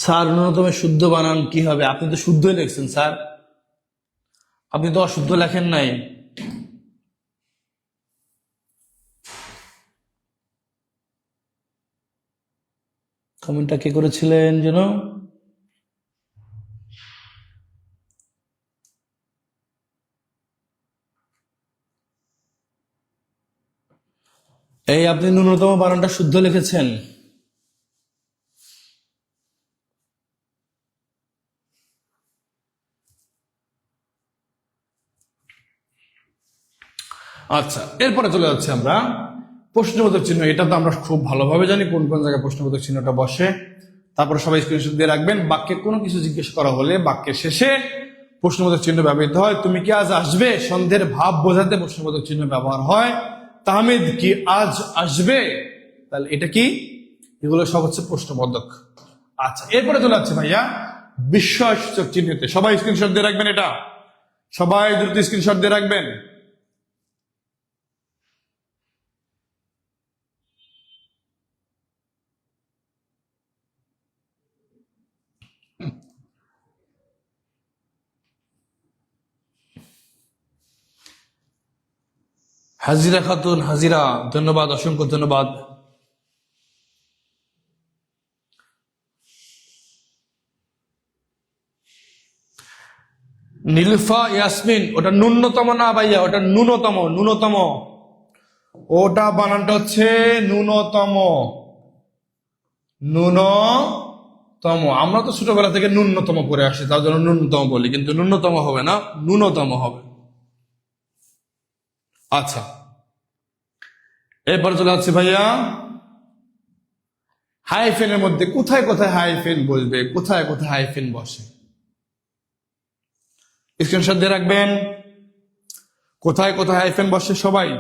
স্যার ন্যূনতম শুদ্ধ বানান কি হবে? আপনি তো শুদ্ধই লিখছেন স্যার, আপনি তো অশুদ্ধ লেখেন নাই। কমেন্টটা কে করেছিলেন যেন? এই আপনি ন্যূনতম বানানটা শুদ্ধ লিখেছেন। আচ্ছা, এরপরে চলে যাচ্ছে আমরা প্রশ্নবোধক চিহ্ন। এটা তো আমরা খুব ভালোভাবে জানি কোন কোন জায়গায় প্রশ্নবোধক চিহ্নটা বসে। তারপরে সবাই স্ক্রিনশট দিয়ে রাখবেন। বাক্যে কোনো কিছু জিজ্ঞেস করা হলে বাক্যের শেষে প্রশ্নবোধক চিহ্ন ব্যবহৃত হয়। তুমি কি আজ আসবে? সন্দেহের ভাব বোঝাতে প্রশ্নবোধক চিহ্ন ব্যবহার হয়। তাহমিদ কি আজ আসবে? তাহলে এটা কি? এগুলো সব হচ্ছে প্রশ্নবোধক। আচ্ছা, এরপরে চলে যাচ্ছে ভাইয়া বিস্ময়সূচক চিহ্নতে। সবাই স্ক্রিনশট দিয়ে রাখবেন, এটা সবাই দ্রুত স্ক্রিনশট দিয়ে রাখবেন। হাজিরা খাতুন, হাজিরা, ধন্যবাদ, অসংখ্য ধন্যবাদ। নীলুফা ইয়াসমিন, ওটা ন্যূনতম না ভাইয়া, ওটা ন্যূনতম। ন্যূনতম ওটা বানানটা হচ্ছে ন্যূনতম। ন্যূনতম, আমরা তো ছোটবেলা থেকে ন্যূনতম পড়ে আসি, তার জন্য ন্যূনতম বলি, কিন্তু ন্যূনতম হবে না, ন্যূনতম হবে। আচ্ছা, এরপরে চলে যাচ্ছে ভাইয়া হাইফেনের মধ্যে কোথায় কোথায় হাইফেন বলবে, কোথায় কোথায় হাইফেন বসে। স্ক্রিনশট দিয়ে রাখবেন কোথায় কোথায় হাইফেন বসে সবাই।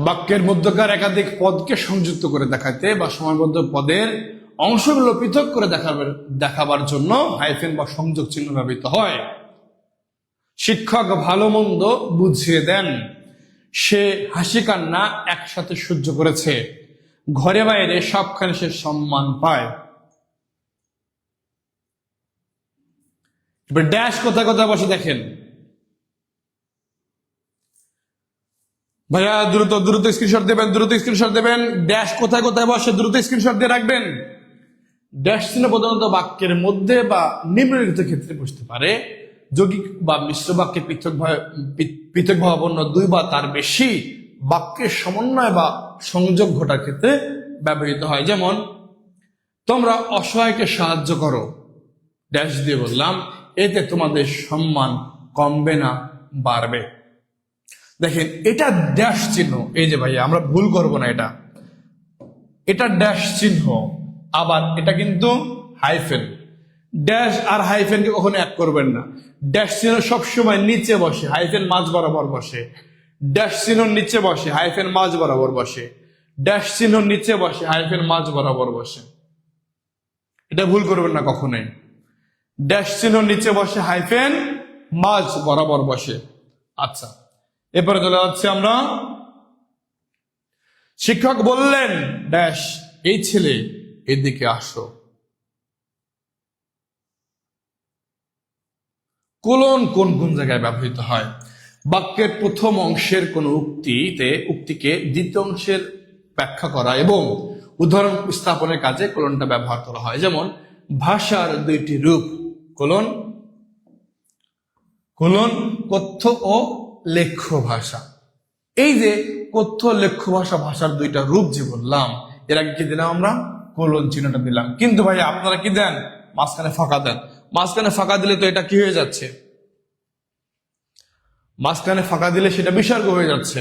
বাক্যের মধ্যকার একাধিক পদকে সংযুক্ত করে দেখাতে বা সময়বদ্ধ পদের অংশগুলো পৃথক করে দেখাবার জন্য হাইফেন বা সংযোগ চিহ্ন ব্যবহৃত হয়। শিক্ষক ভালো মন্দ বুঝিয়ে দেন, সে হাসি কান্না একসাথে সহ্য করেছে, ঘরে বাইরে সবখানে সে সম্মান পায়। এবার ড্যাশ কোথায় কোথায় বসে দেখেন ভাইয়া, দ্রুত দ্রুত স্ক্রিনশট দেবেন, দ্রুত স্ক্রিনশট দেবেন। ড্যাশ কোথায় কোথায় বসে দ্রুত স্ক্রিনশট দিয়ে রাখবেন। ড্যাশ চিহ্ন প্রধানত বাক্যের মধ্যে বা নিম্নলিখিত ক্ষেত্রে বসতে পারে: যৌগিক বা মিশ্র বাক্যে পৃথকভাবাপন্ন দুই বা তার বেশি বাক্যের সমন্বয় বা সংযোগ ঘটার ক্ষেত্রে ব্যবহৃত হয়। যেমন, তোমরা অসহায়কে সাহায্য করো, ড্যাশ দিয়ে বললাম, এতে তোমাদের সম্মান কমবে না বাড়বে। দেখেন, এটা ড্যাশ চিহ্ন। এই যে ভাইয়া, আমরা ভুল করব না, এটা ড্যাশ চিহ্ন, আবার এটা কিন্তু হাইফেন। ড্যাশ আর হাইফেনকে কখনো এক করবেন না। ড্যাশ চিহ্ন সবসময় নিচে বসে, হাইফেন মাঝ বরাবর বসে। ড্যাশ চিহ্ন নিচে বসে, হাইফেন মাঝ বরাবর বসে। ড্যাশ চিহ্ন নিচে বসে, হাইফেন মাঝ বরাবর বসে। এটা ভুল করবেন না কখনোই। ড্যাশ চিহ্ন নিচে বসে, হাইফেন মাঝ বরাবর বসে। আচ্ছা, এরপরে চলে যাচ্ছে আমরা। শিক্ষক বললেন ড্যাশ, এই ছেলে এদিকে আসো। কোলন কোন কোন জায়গায় ব্যবহৃত হয়? বাক্যের প্রথম অংশের কোন উক্তিকে দ্বিতীয় অংশের ব্যাখ্যা করা এবং উদাহরণ স্থাপনের কাজে কোলনটা ব্যবহার করা হয়। যেমন, ভাষার দুইটি রূপ: কোলন কোলন কথ্য ও লেখ্য ভাষা। এই যে কথ্য লেখ্য ভাষা, ভাষার দুইটা রূপ যে বললাম, এর আগে কি দিলাম আমরা? কোলন চিহ্নটা দিলাম। কিন্তু ভাই আপনারা কি দেন? মাঝখানে ফাঁকা দেন। মাঝখানে ফাঁকা দিলে তো এটা কি হয়ে যাচ্ছে? মাঝখানে ফাঁকা দিলে সেটা বিসর্গ হয়ে যাচ্ছে।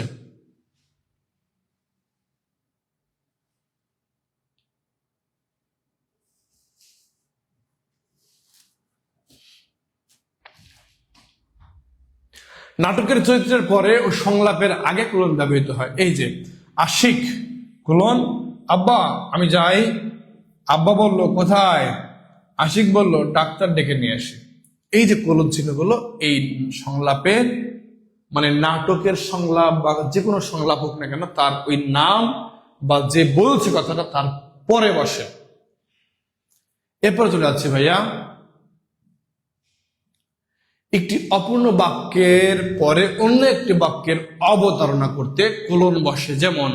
নাটকের চরিত্রের পরে ও সংলাপের আগে কোলন ব্যবহৃত হয়। এই যে, আশিক কোলন, আব্বা আমি যাই। আব্বা বলল কোথায়? আশিক বলল ডাক্তার ডেকে নিয়ে আসে। এই যে কোলন চিহ্নগুলো, এই সংলাপের মানে নাটকের সংলাপ বা যে কোনো সংলাপ হোক না কেন, তার ওই নাম বা যে বলছে কথাটা তার পরে বসে। এরপরে চলে যাচ্ছে ভাইয়া, একটি অপূর্ণ বাক্যের পরে অন্য একটি বাক্যের অবতারণা করতে কোলন বসে। যেমন,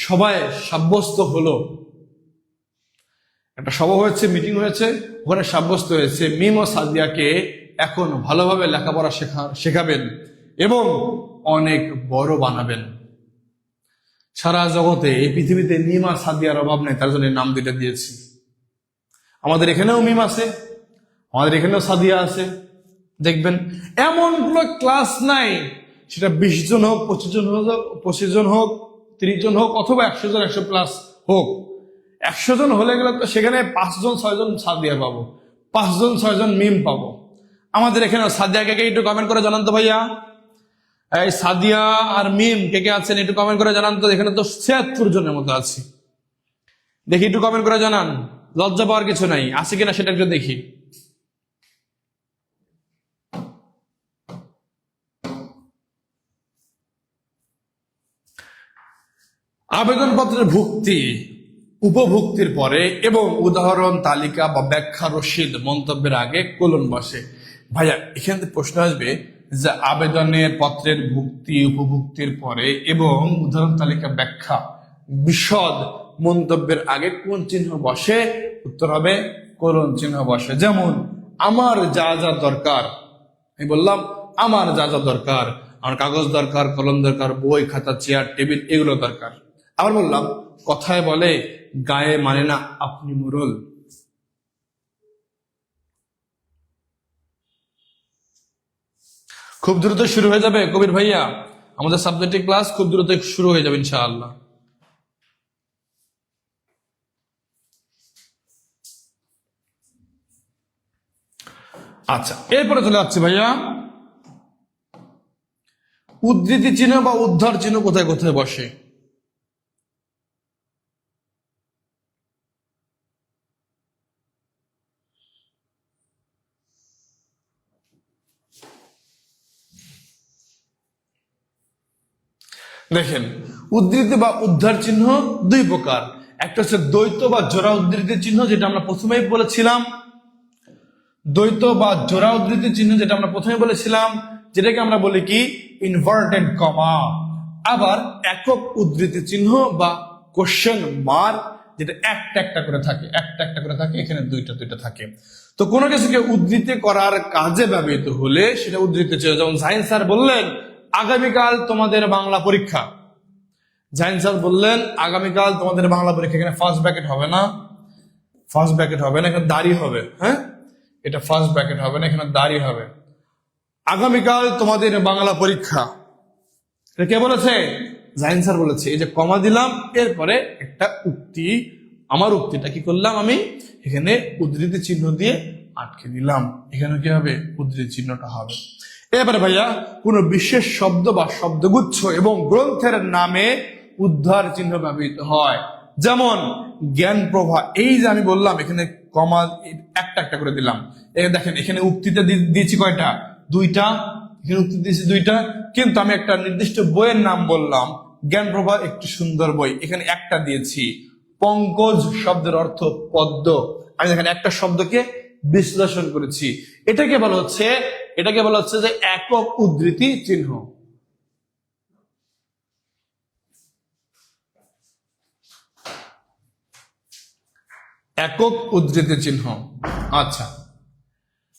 সবাই সাব্যস্ত হলো। একটা সভা হয়েছে, মিটিং হয়েছে, ওখানে সাব্যস্ত হয়েছে মিম ও সাদিয়াকে এখন ভালোভাবে লেখাপড়া শেখাবেন এবং অনেক বড় বানাবেন। সারা জগতে, এই পৃথিবীতে মিম আর সাদিয়ার অভাব নেই, তার জন্য নাম দুইটা দিয়েছি। আমাদের এখানেও মিম আছে, আমাদের এখানেও সাদিয়া আছে। দেখবেন এমন কোনো ক্লাস নাই, সেটা 20 জন হোক, 25 জন হোক, 30 জন হোক, অথবা 100 জন, 100 প্লাস হোক। 100 জন হলে গেলে তো সেখানে 5 জন 6 জন সাদিয়া পাবো, 5 জন 6 জন মিম পাবো। আমাদের এখানে সাদিয়া কে একটু কমেন্ট করে জানান তো ভাইয়া। এই সাদিয়া আর মিম কে কে আছেন একটু কমেন্ট করে জানান তো। এখানে তো 76 জনের মতো আছি, দেখি একটু কমেন্ট করে জানান। লজ্জা পাওয়ার কিছু নাই, আছে কিনা সেটা একটু দেখি। আবেদনপত্রের ভুক্তি, উপভুক্তির পরে এবং উদাহরণ তালিকা বা ব্যাখ্যা রসিদ মন্তব্যের আগে কোলন বসে। ভাইয়া, এখান থেকে প্রশ্ন আসবে যে আবেদনের পত্রের ভুক্তি, উপভুক্তির পরে এবং উদাহরণ তালিকা, ব্যাখ্যা, বিশদ মন্তব্যের আগে কোন চিহ্ন বসে? উত্তর হবে কোলন চিহ্ন বসে। যেমন, আমার যা যা দরকার, আমি বললাম আমার যা যা দরকার, আমার কাগজ দরকার, কলম দরকার, বই খাতা চেয়ার টেবিল এগুলো দরকার। আবার বললাম, কথায় বলে গায়ে মানে না আপনি মোরল। খুব দ্রুত শুরু হয়ে যাবে কবির ভাইয়া, আমাদের সাবজেক্টিভ ক্লাস খুব দ্রুত শুরু হয়ে যাবে ইনশাআল্লাহ। আচ্ছা, এরপরে চলে যাচ্ছে ভাইয়া, উদ্ধৃতি চিহ্ন বা উদ্ধার চিহ্ন কোথায় কোথায় বসে? দেখেন, উদ্ধৃতি বা উদ্ধার চিহ্ন দুই প্রকার। একটা হচ্ছে দ্বৈত বা জোড়া উদ্ধৃতি চিহ্ন, যেটা আমরা প্রথমেই বলেছিলাম। দ্বৈত বা জোড়া উদ্ধৃতি চিহ্ন যেটা আমরা প্রথমে বলেছিলাম, যেটাকে আমরা বলি কি ইনভার্টেড কমা। আবার একক উদ্ধৃতি চিহ্ন বা কোশ্চেন মার্ক, যেটা একটা একটা করে থাকে, একটা একটা করে থাকে, এখানে দুইটা দুইটা থাকে। তো কোনো কিছুকে উদ্ধৃতি করার কাজে ব্যবহৃত হলে সেটা উদ্ধৃতি চিহ্ন। যেমন জাহিন স্যার বললেন আগামীকাল তোমাদের বাংলা পরীক্ষা। জাহিন স্যার বললেন আগামীকাল তোমাদের বাংলা পরীক্ষা। এখানে ফার্স্ট ব্র্যাকেট হবে না, ফার্স্ট ব্র্যাকেট হবে না, এখানে দাঁড়ি হবে। হ্যাঁ, এটা ফার্স্ট ব্র্যাকেট হবে না, এখানে দাঁড়ি হবে। আগামীকাল তোমাদের বাংলা পরীক্ষা, এটা কে বলেছে? জাহিন স্যার বলেছে। এই যে কমা দিলাম, এরপরে একটা উক্তি, আমার উক্তিটা কি করলাম আমি এখানে উদ্ধৃতি চিহ্ন দিয়ে আটকে দিলাম। এখানে কি হবে? উদ্ধৃতি চিহ্নটা হবে। এবারে ভাইয়া কোন বিশেষ শব্দ বা শব্দগুচ্ছ এবং গ্রন্থের নামে উদ্ধার চিহ্ন ব্যবহৃত হয়। যেমন জ্ঞান প্রভা, এই যে আমি বললাম এখানে কমা একটা একটা করে দিলাম। দেখেন এখানে উক্তিতে দিয়েছি কয়টা? দুইটা। এখানে উক্তি দিয়েছি দুইটা, কিন্তু আমি একটা নির্দিষ্ট বইয়ের নাম বললাম জ্ঞান প্রভা একটি সুন্দর বই, এখানে একটা দিয়েছি। পঙ্কজ শব্দের অর্থ পদ্ম, আমি দেখেন একটা শব্দকে বিশ্লেষণ করেছি। এটাকে বলা হচ্ছে যে একক উদ্ধৃতি চিহ্ন। একক উদ্ধৃতি চিহ্ন। আচ্ছা,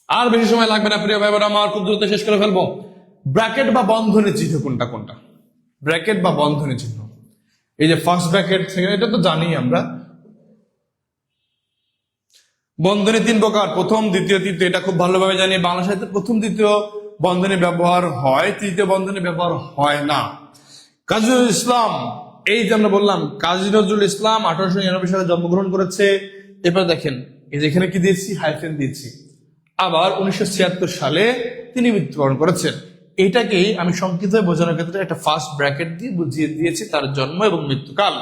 আর বেশি সময় লাগবে না প্রিয় ভাই বোন আমার, খুব দ্রুত শেষ করে ফেলবো। ব্র্যাকেট বা বন্ধনী চিহ্ন কোনটা কোনটা? ব্র্যাকেট বা বন্ধনী চিহ্ন, এই যে ফার্স্ট ব্র্যাকেট, সেকেন্ড, এটা তো জানি আমরা। বন্ধনী তিন প্রকার, প্রথম, দ্বিতীয়, তৃতীয়, এটা খুব ভালোভাবে জানি। বাংলা সাহিত্যে প্রথম দ্বিতীয় বন্ধনী ব্যবহার হয়, তৃতীয় বন্ধনী ব্যবহার হয় না। কাজী নজরুল ইসলাম, এই যে আমরা বললাম কাজী নজরুল ইসলাম 1899 সালে জন্মগ্রহণ করেছে। এবার দেখেন এই যে এখানে কি দিয়েছি? হাইফেন দিয়েছি। আবার 1976 সালে তিনি মৃত্যুবরণ করেছেন। এটাকেই আমি সংক্ষিপ্ত বোঝানোর ক্ষেত্রে একটা ফার্স্ট ব্র্যাকেট দিয়ে বুঝিয়ে দিয়েছি তার জন্ম এবং মৃত্যুকাল।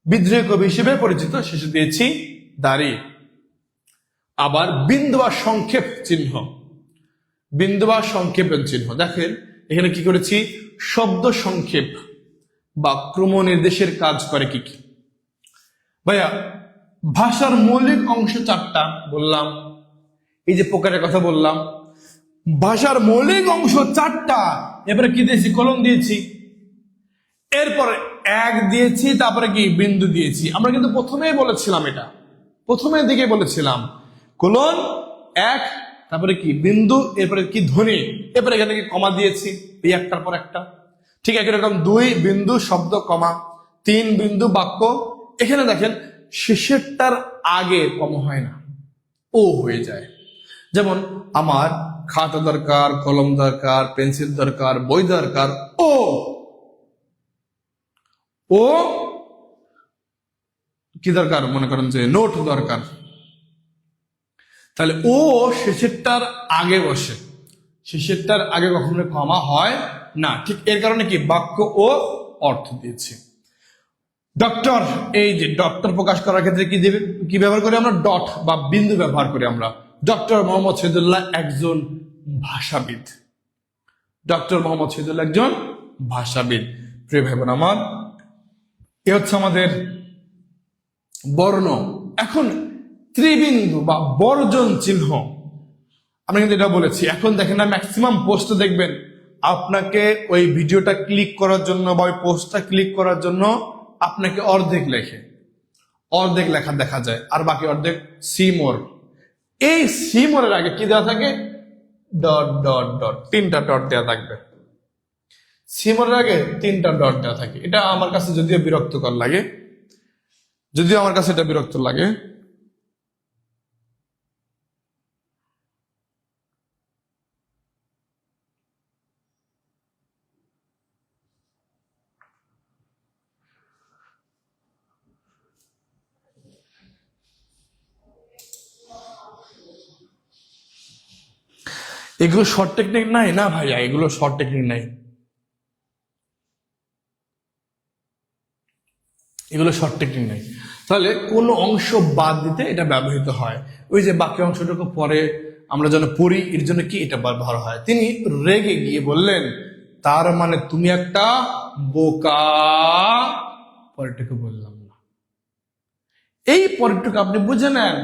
বিদ্রোহী কবি হিসেবে পরিচিত, শেষে দিয়েছি দাঁড়ি। আবার বিন্দু বা সংক্ষেপ চিহ্ন, বিন্দু বা সংক্ষেপের চিহ্ন, দেখেন এখানে কি করেছি? শব্দ সংক্ষেপ বা ক্রম নির্দেশের কাজ করে কি কি? ভাইয়া ভাষার মৌলিক অংশ চারটা বললাম, এই যে প্রকারের কথা বললাম, ভাষার মৌলিক অংশ চারটা। এবারে কি দিয়েছি? কলম দিয়েছি, এরপরে এক দিয়েছি, তারপরে কি বিন্দু দিয়েছি। আমরা কিন্তু প্রথমেই বলেছিলাম, এটা প্রথমের দিকে বলেছিলাম কোলন এক, তারপরে কি বিন্দু, এরপরে কি ধ্বনি, এরপরে এখানে কি কমা দিয়েছি, এই একটার পর একটা। ঠিক একই রকম 2 বিন্দু শব্দ কমা, 3 বিন্দু বাক্য। এখানে দেখেন শেষেরটার আগে কমা হয় না, ও হয়ে যায়। যেমন আমার খাতা দরকার, কলম দরকার, পেন্সিল দরকার, বই দরকার, ও কি দরকার? মনে করেন যে নোট দরকার, তাহলে ও শেষেরটার আগে বসে, শেষেরটার আগে কখনো কমা হয় না। ঠিক এর কারণে কি বাক্য ও অর্থ দিয়েছে। ডক্টর, এই যে ডক্টর প্রকাশ করার ক্ষেত্রে কি ব্যবহার করি আমরা? ডট বা বিন্দু ব্যবহার করি আমরা। ডক্টর মোহাম্মদ শহীদুল্লাহ একজন ভাষাবিদ, ডক্টর মোহাম্মদ শহীদুল্লাহ একজন ভাষাবিদ। প্রিয় ভাই বোন আমার, এ হচ্ছে আমাদের বর্ণ। এখন ত্রিবিন্দু বা বর্জন চিহ্ন, আমি কিন্তু এটা বলেছি। এখন দেখেন না, ম্যাক্সিমাম পোস্টে দেখবেন আপনাকে ওই ভিডিওটা ক্লিক করার জন্য বা ওই পোস্টটা ক্লিক করার জন্য আপনাকে অর্ধেক লেখা দেখা যায়, আর বাকি অর্ধেক সিমোর। এই সিমোরের আগে কি দেওয়া থাকে? ডট ডট ডট, 3টা ডট দেওয়া থাকবে। সিমোরের আগে 3টা ডট দেওয়া থাকে। এটা আমার কাছে যদিও বিরক্তকর লাগে, এটা বিরক্ত লাগে। এগুলো শর্ট টেকনিক নাই না ভাইয়া, এগুলো শর্ট টেকনিক নাই, এগুলো শর্ট টেকনিক নাই। তাহলে কোন অংশ বাদ দিতে এটা ব্যবহৃত হয়। ওই যে বাকি অংশটুকু পরে আমরা যেন পড়ি, এর জন্য কি এটা ব্যবহার হয়। তিনি রেগে গিয়ে বললেন, তার মানে তুমি একটা বোকা। পরেরটুকু বললাম না। এই পরেরটুকু আপনি বুঝে নেন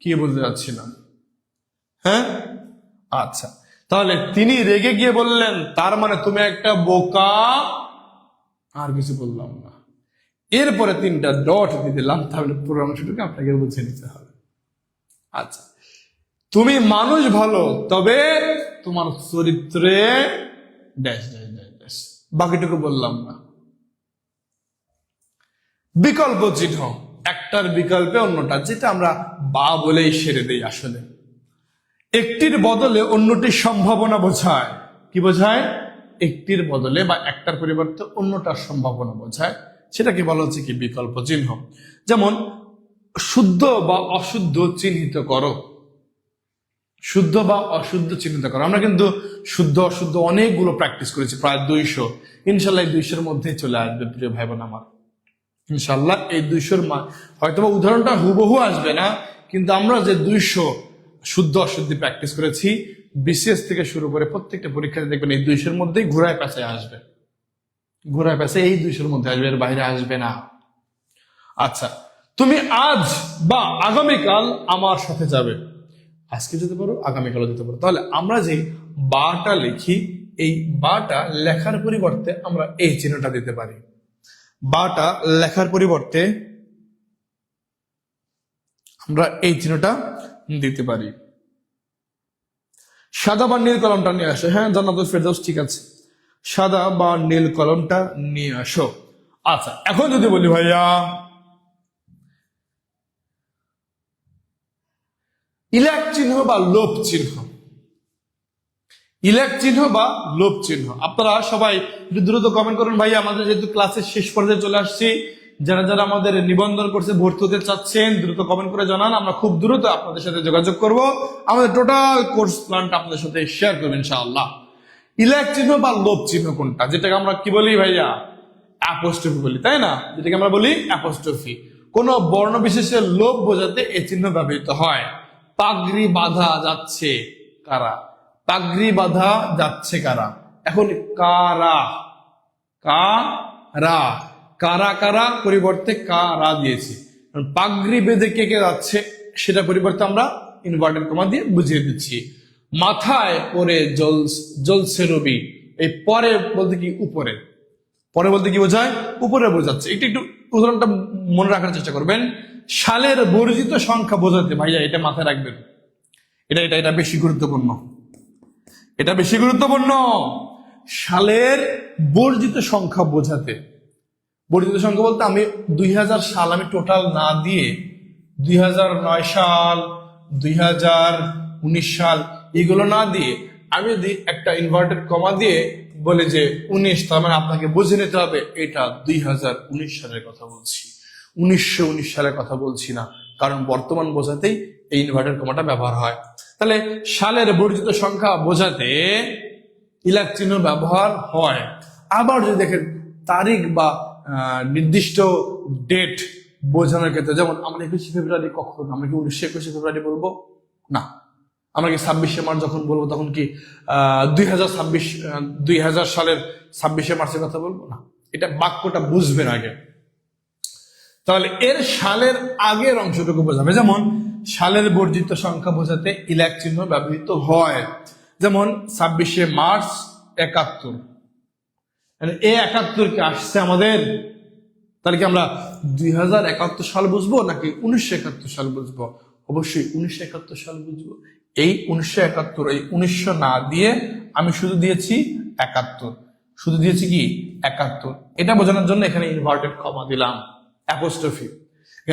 কি বলতে যাচ্ছি না। হ্যাঁ, আচ্ছা, তাহলে তিনি রেগে গিয়ে বললেন তার মানে তুমি একটা বোকা, আর কিছু বললাম না। এরপরে 3টা ডট দিয়ে দিলাম, তাহলে পুরো অংশটুকু আপনাকে বুঝে নিতে হবে। আচ্ছা, তুমি মানুষ ভালো, তবে তোমার চরিত্রে ড্যাশ ড্যাশ ড্যাশ ড্যাশ, বাকিটুকু বললাম না। বিকল্প চিহ্ন, একটার বিকল্পে অন্যটা, যেটা আমরা বা বলেই সেরে দেই। আসলে একটির বদলে অন্যটির সম্ভাবনা বোঝায়। কি বোঝায়? একটির বদলে বা একটার পরিবর্তে অন্যটার সম্ভাবনা বোঝায়, সেটাকে বলা হচ্ছে কি বিকল্প চিহ্ন। যেমন শুদ্ধ বা অশুদ্ধ চিহ্নিত করো। শুদ্ধ বা অশুদ্ধ চিহ্নিত করো। আমরা কিন্তু শুদ্ধ অশুদ্ধ অনেকগুলো প্র্যাকটিস করেছি, প্রায় 200। ইনশাল্লাহ 200-র মধ্যেই চলে আসবে প্রিয় ভাই বোন আমার। ইনশাল্লাহ এই 200-র হয়তো উদাহরণটা হুবহু আসবে না, কিন্তু আমরা যে 200 শুদ্ধ অশুদ্ধি প্র্যাকটিস করেছি, বিসিএস থেকে শুরু করে প্রত্যেকটা পরীক্ষাতে দেখবেন এই 200-র মধ্যেই ঘোরায় পেঁচায় আসবে। ঘোরায় পেঁচায় এই 200-র মধ্যে আসবে, এর বাইরে আসবে না। আচ্ছা, তুমি আজ বা আগামীকাল আমার সাথে যাবে। আজকে যেতে পারো, আগামীকালও যেতে পারো। তাহলে আমরা যে বাটা লিখি, এই বাটা লেখার পরিবর্তে আমরা এই চিহ্নটা দিতে পারি। বাটা লেখার পরিবর্তে আমরা এই চিহ্নটা দিতে পারি। সাদা বা নীল কলমটা নিয়ে আসো। হ্যাঁ, জান্নাতুল ফেরদৌস, ঠিক আছে, সাদা বা নীল কলমটা নিয়ে আসো। আচ্ছা, এখন যদি বলি ভাইয়া ইলাক চিহ্ন বা লোভ চিহ্ন, ইলাক চিহ্ন বা লোভ চিহ্ন, আপনারা সবাই একটু দ্রুত কমেন্ট করুন ভাইয়া। আমাদের যেহেতু ক্লাসের শেষ পর্যায়ে চলে আসছি, যারা যারা আমাদের নিবন্ধন করছে, ভর্তি হতে চাচ্ছেন, দ্রুত কমেন্ট করে জানান। আমরা খুব দ্রুত আপনাদের সাথে যোগাযোগ করব, আমাদের টোটাল কোর্স প্ল্যানটা আপনাদের সাথে শেয়ার করবো ইনশাআল্লাহ। ইলাক চিহ্ন বা লোভ চিহ্ন কোনটা? যেটাকে আমরা কি বলি ভাইয়া? অ্যাপোস্ট্রফি বলি, তাই না? যেটাকে আমরা বলি অ্যাপোস্ট্রফি। কোন বর্ণ বিশেষের লোভ বোঝাতে এই চিহ্ন ব্যবহৃত হয়। পাগড়ি বাঁধা যাচ্ছে কারা? পাগড়ি বাঁধা যাচ্ছে কারা? এখন কারা, কারা, কারা কারা পরিবর্তে কারা দিয়েছি। পাগড়ি বেঁধে কে কে যাচ্ছে সেটা পরিবর্তে আমরা ইনভার্টেড কমা দিয়ে বুঝিয়ে দিচ্ছি। মাথায় পরে জ্বলছে রবি, এই পরে বলতে কি উপরে, পরে বলতে কি বোঝায়? উপরে বোঝাচ্ছে। একটু একটু উদাহরণটা মনে রাখার চেষ্টা করবেন। সালের বর্জিত সংখ্যা বোঝাতে, ভাইয়া এটা মাথায় রাখবেন, এটা এটা এটা বেশি গুরুত্বপূর্ণ, এটা বেশি গুরুত্বপূর্ণ। সালের বর্জিত সংখ্যা বোঝাতে, বর্জিত সংখ্যা বলতে আমি 2000 সাল আমি টোটাল না দিয়ে 2009 সাল, 2019 সাল এগুলো না দিয়ে আমি যদি একটা ইনভার্টেড কমা দিয়ে বলে যে 19, তার মানে আপনাকে বুঝে নিতে হবে এটা 2019 সালের কথা বলছি, 1919 সালের কথা বলছি না, কারণ বর্তমান বোঝাতেই এই ইনভার্টেড কমাটা ব্যবহার হয়। তাহলে সালের বর্জিত সংখ্যা বোঝাতে ইলাক চিহ্ন ব্যবহার হয়। আবার যদি দেখেন তারিখ বা নির্দিষ্ট ডেট বোঝানোর ক্ষেত্রে, যেমন আমরা 21শে ফেব্রুয়ারি, কখন আমরা কি 1921 ফেব্রুয়ারি বলবো? না। আমরা কি 26শে মার্চ যখন বলবো তখন কি 2000 সালের 26শে মার্চের কথা বলবো? না। এটা বাক্যটা বুঝবেন আগে। তাহলে এর সালের আগের অংশটুকু বোঝাবে। যেমন সালের বর্জিত সংখ্যা বোঝাতে ইলাক চিহ্ন ব্যবহৃত হয়। যেমন 26শে মার্চ 71, এই 71 কি আসছে আমাদের? তাহলে কি আমরা 2071 সাল বুঝবো নাকি 1971 সাল বুঝবো? অবশ্যই 1971 সাল বুঝবো। এই 1971, এই 1900 না দিয়ে আমি শুধু দিয়েছি 71, শুধু দিয়েছি কি 71। এটা বোঝানোর জন্য এখানে ইনভার্টেড কমা দিলাম, অ্যাপোস্ট্রফি।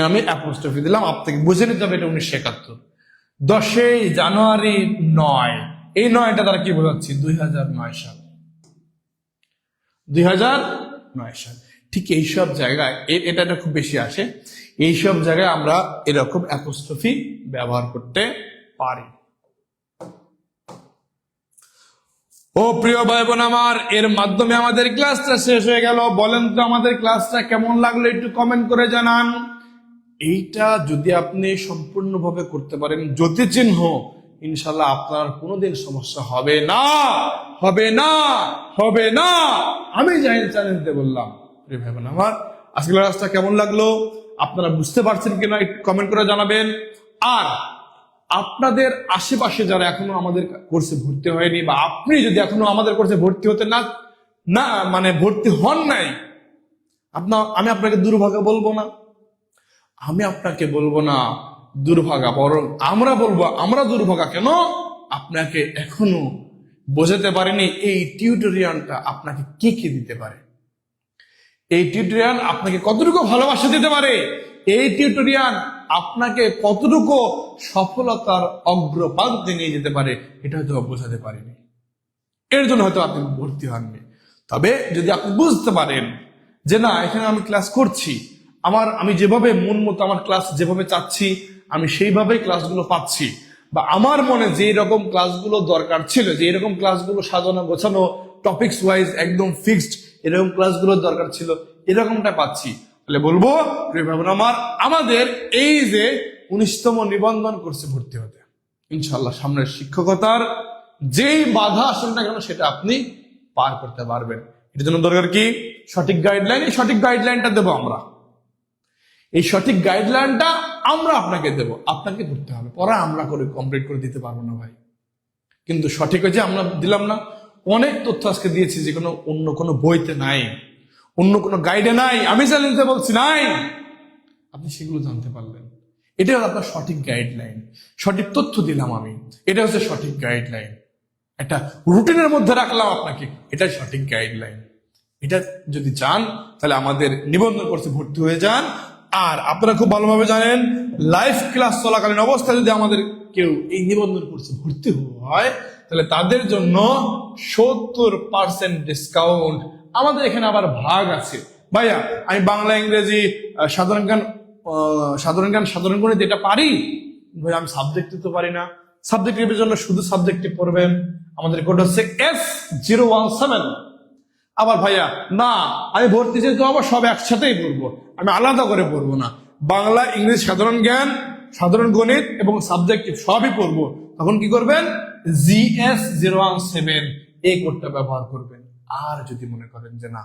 আমি অ্যাপোস্ট্রফি দিলাম, আপনাকে বুঝে নিতে হবে এটা 1971। 10ই জানুয়ারি 9, এই 9টা দ্বারা কি বোঝাচ্ছি? 2009 সাল, 2009 সাল। ঠিক এইসব জায়গায় এটা খুব বেশি আসে, এইসব জায়গায় আমরা এরকম অ্যাপোস্ট্রফি ব্যবহার করতে পারি। ও প্রিয় ভাই বোন আমার, এর মাধ্যমে আমাদের ক্লাসটা শেষ হয়ে গেল। বলেন তো আমাদের ক্লাসটা কেমন লাগলো? একটু কমেন্ট করে জানান। এইটা যদি আপনি সম্পূর্ণভাবে করতে পারেন, জ্যোতি চিহ্ন ইনশাল্লাহ আপনার কোনোদিন সমস্যা হবে না, হবে না, হবে না। আমি জাহিদ চ্যানেলতে বললাম। প্রিয় ভাই বোন আমার, আজকের ক্লাসটা কেমন লাগলো আপনারা বুঝতে পারছেন কিনা একটু কমেন্ট করে জানাবেন। আর আপনাদের আশেপাশে যারা এখনো আমাদের কোর্সে ভর্তি হয়নি, বা আপনি যদি এখনো আমাদের কোর্সে ভর্তি হতে না মানে ভর্তি হন নাই, আমি আপনাকে দুর্ভাগা বলবো না, আমি আপনাকে বলবো না দুর্ভাগা, বরং আমরা বলবো আমরা দুর্ভাগা। কেন? আপনাকে এখনো বোঝাতে পারেনি এই টিউটোরিয়ালটা আপনাকে কি কি দিতে পারে, এই টিউটোরিয়াল আপনাকে কতটুকু ভালোবাসা দিতে পারে, এই টিউটোরিয়াল আপনাকে কতটুকু সফলতার অগ্রপ্রান্তে নিয়ে যেতে পারে, এটা হয়তো বোঝাতে পারেনি। এর জন্য হয়তো আপনি ভর্তি হননি। তবে যদি আপনি বুঝতে পারেন যে না, এখানে আমি ক্লাস করছি, আমি যেভাবে মন মতো আমার ক্লাস যেভাবে চাচ্ছি আমি সেইভাবেই ক্লাসগুলো পাচ্ছি, বা আমার মনে যে রকম ক্লাসগুলো দরকার ছিল, যে এরকম ক্লাসগুলো সাজানো গোছানো টপিকস ওয়াইজ একদম ফিক্সড এরকম ক্লাসগুলো দরকার ছিল, এরকমটা পাচ্ছি, তাহলে বলবো আমাদের এই যে 19তম নিবন্ধন কোর্সে ভর্তি হতে ইনশাআল্লাহ সামনের শিক্ষকতার যেই বাধা আসেন না কেন সেটা আপনি পার করতে পারবেন। এটার জন্য দরকার কি? সঠিক গাইডলাইন। এই সঠিক গাইডলাইনটা দেবো আমরা, এই সঠিক গাইডলাইনটা আমরা আপনাকে দেব, আপনাকে করতে হবে। পড়া আমরা করে কমপ্লিট করে দিতে পারবো না ভাই, কিন্তু সঠিক হয়েছে আমরা দিলাম না। অনেক তথ্য আজকে দিয়েছি যে অন্য কোনো বইতে নাই, অন্য কোনো গাইডে নাই, আমি চ্যালেঞ্জে বলছি নাই, আপনি সেগুলো জানতে পারলেন। এটা হলো আপনার সঠিক গাইডলাইন, সঠিক তথ্য দিলাম আমি, এটা হচ্ছে সঠিক গাইডলাইন। একটা রুটিনের মধ্যে রাখলাম আপনাকে, এটাই সঠিক গাইডলাইন। এটা যদি চান তাহলে আমাদের নিবন্ধন কোর্সে ভর্তি হয়ে যান। আর আপনারা খুব ভালোভাবে জানেন, লাইভ ক্লাস চলাকালীন অবস্থায় যদি আমাদের কেউ এই নিবন্ধন কোর্সে ভর্তি হয় তাহলে তাদের জন্য 70% ডিসকাউন্ট। আমাদের এখানে আবার ভাগ আছে ভাইয়া। আমি বাংলা, ইংরেজি, সাধারণ গণিত এটা পারি ভাই, আমি সাবজেক্টিভ তো পারি না। সাবজেক্টিভের জন্য শুধু সাবজেক্টিভ পড়বেন, আমাদের কোড হচ্ছে S017। আবার ভাইয়া না, আমি ভর্তি যেহেতু আবার সব একসাথেই পড়বো, আমি আলাদা করে পড়বো না, বাংলা, ইংরেজি, সাধারণ জ্ঞান, সাধারণ গণিত এবং সাবজেক্টিভ সবই পড়বো। তখন কি করবেন? GS017 এই কোডটা ব্যবহার করবেন। আর যদি মনে করেন যে না,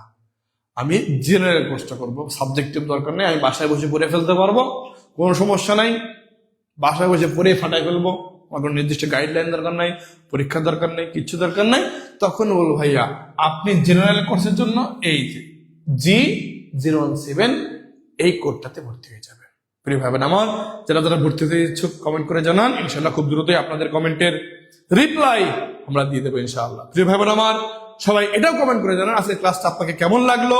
আমি জেনারেল কোর্সটা করবো, সাবজেক্টিভ দরকার নেই, আমি বাসায় বসে পড়ে ফেলতে পারবো, কোনো সমস্যা নাই, বাসায় বসে পড়ে ফাটাই ফেলবো, আমার কোনো নির্দিষ্ট গাইডলাইন দরকার নাই, পরীক্ষা দরকার নেই, কিচ্ছু দরকার নাই, তখন বলবো ভাইয়া আপনি জেনারেল কোর্সের জন্য এই যে G017 এই কোডটাতে ভর্তি হয়ে যাবে। প্রিয় ভাইবেন আমার, যারা ভর্তি হতে ইচ্ছুক কমেন্ট করে জানান, ইনশাআল্লাহ খুব দ্রুতই আপনাদের কমেন্টের রিপ্লাই আমরা দিয়ে দেবো ইনশাআল্লাহ। প্রিয় ভাইবেন আমার, সবাই এটাও কমেন্ট করে জানান আজকে ক্লাসটা আপনাকে কেমন লাগলো।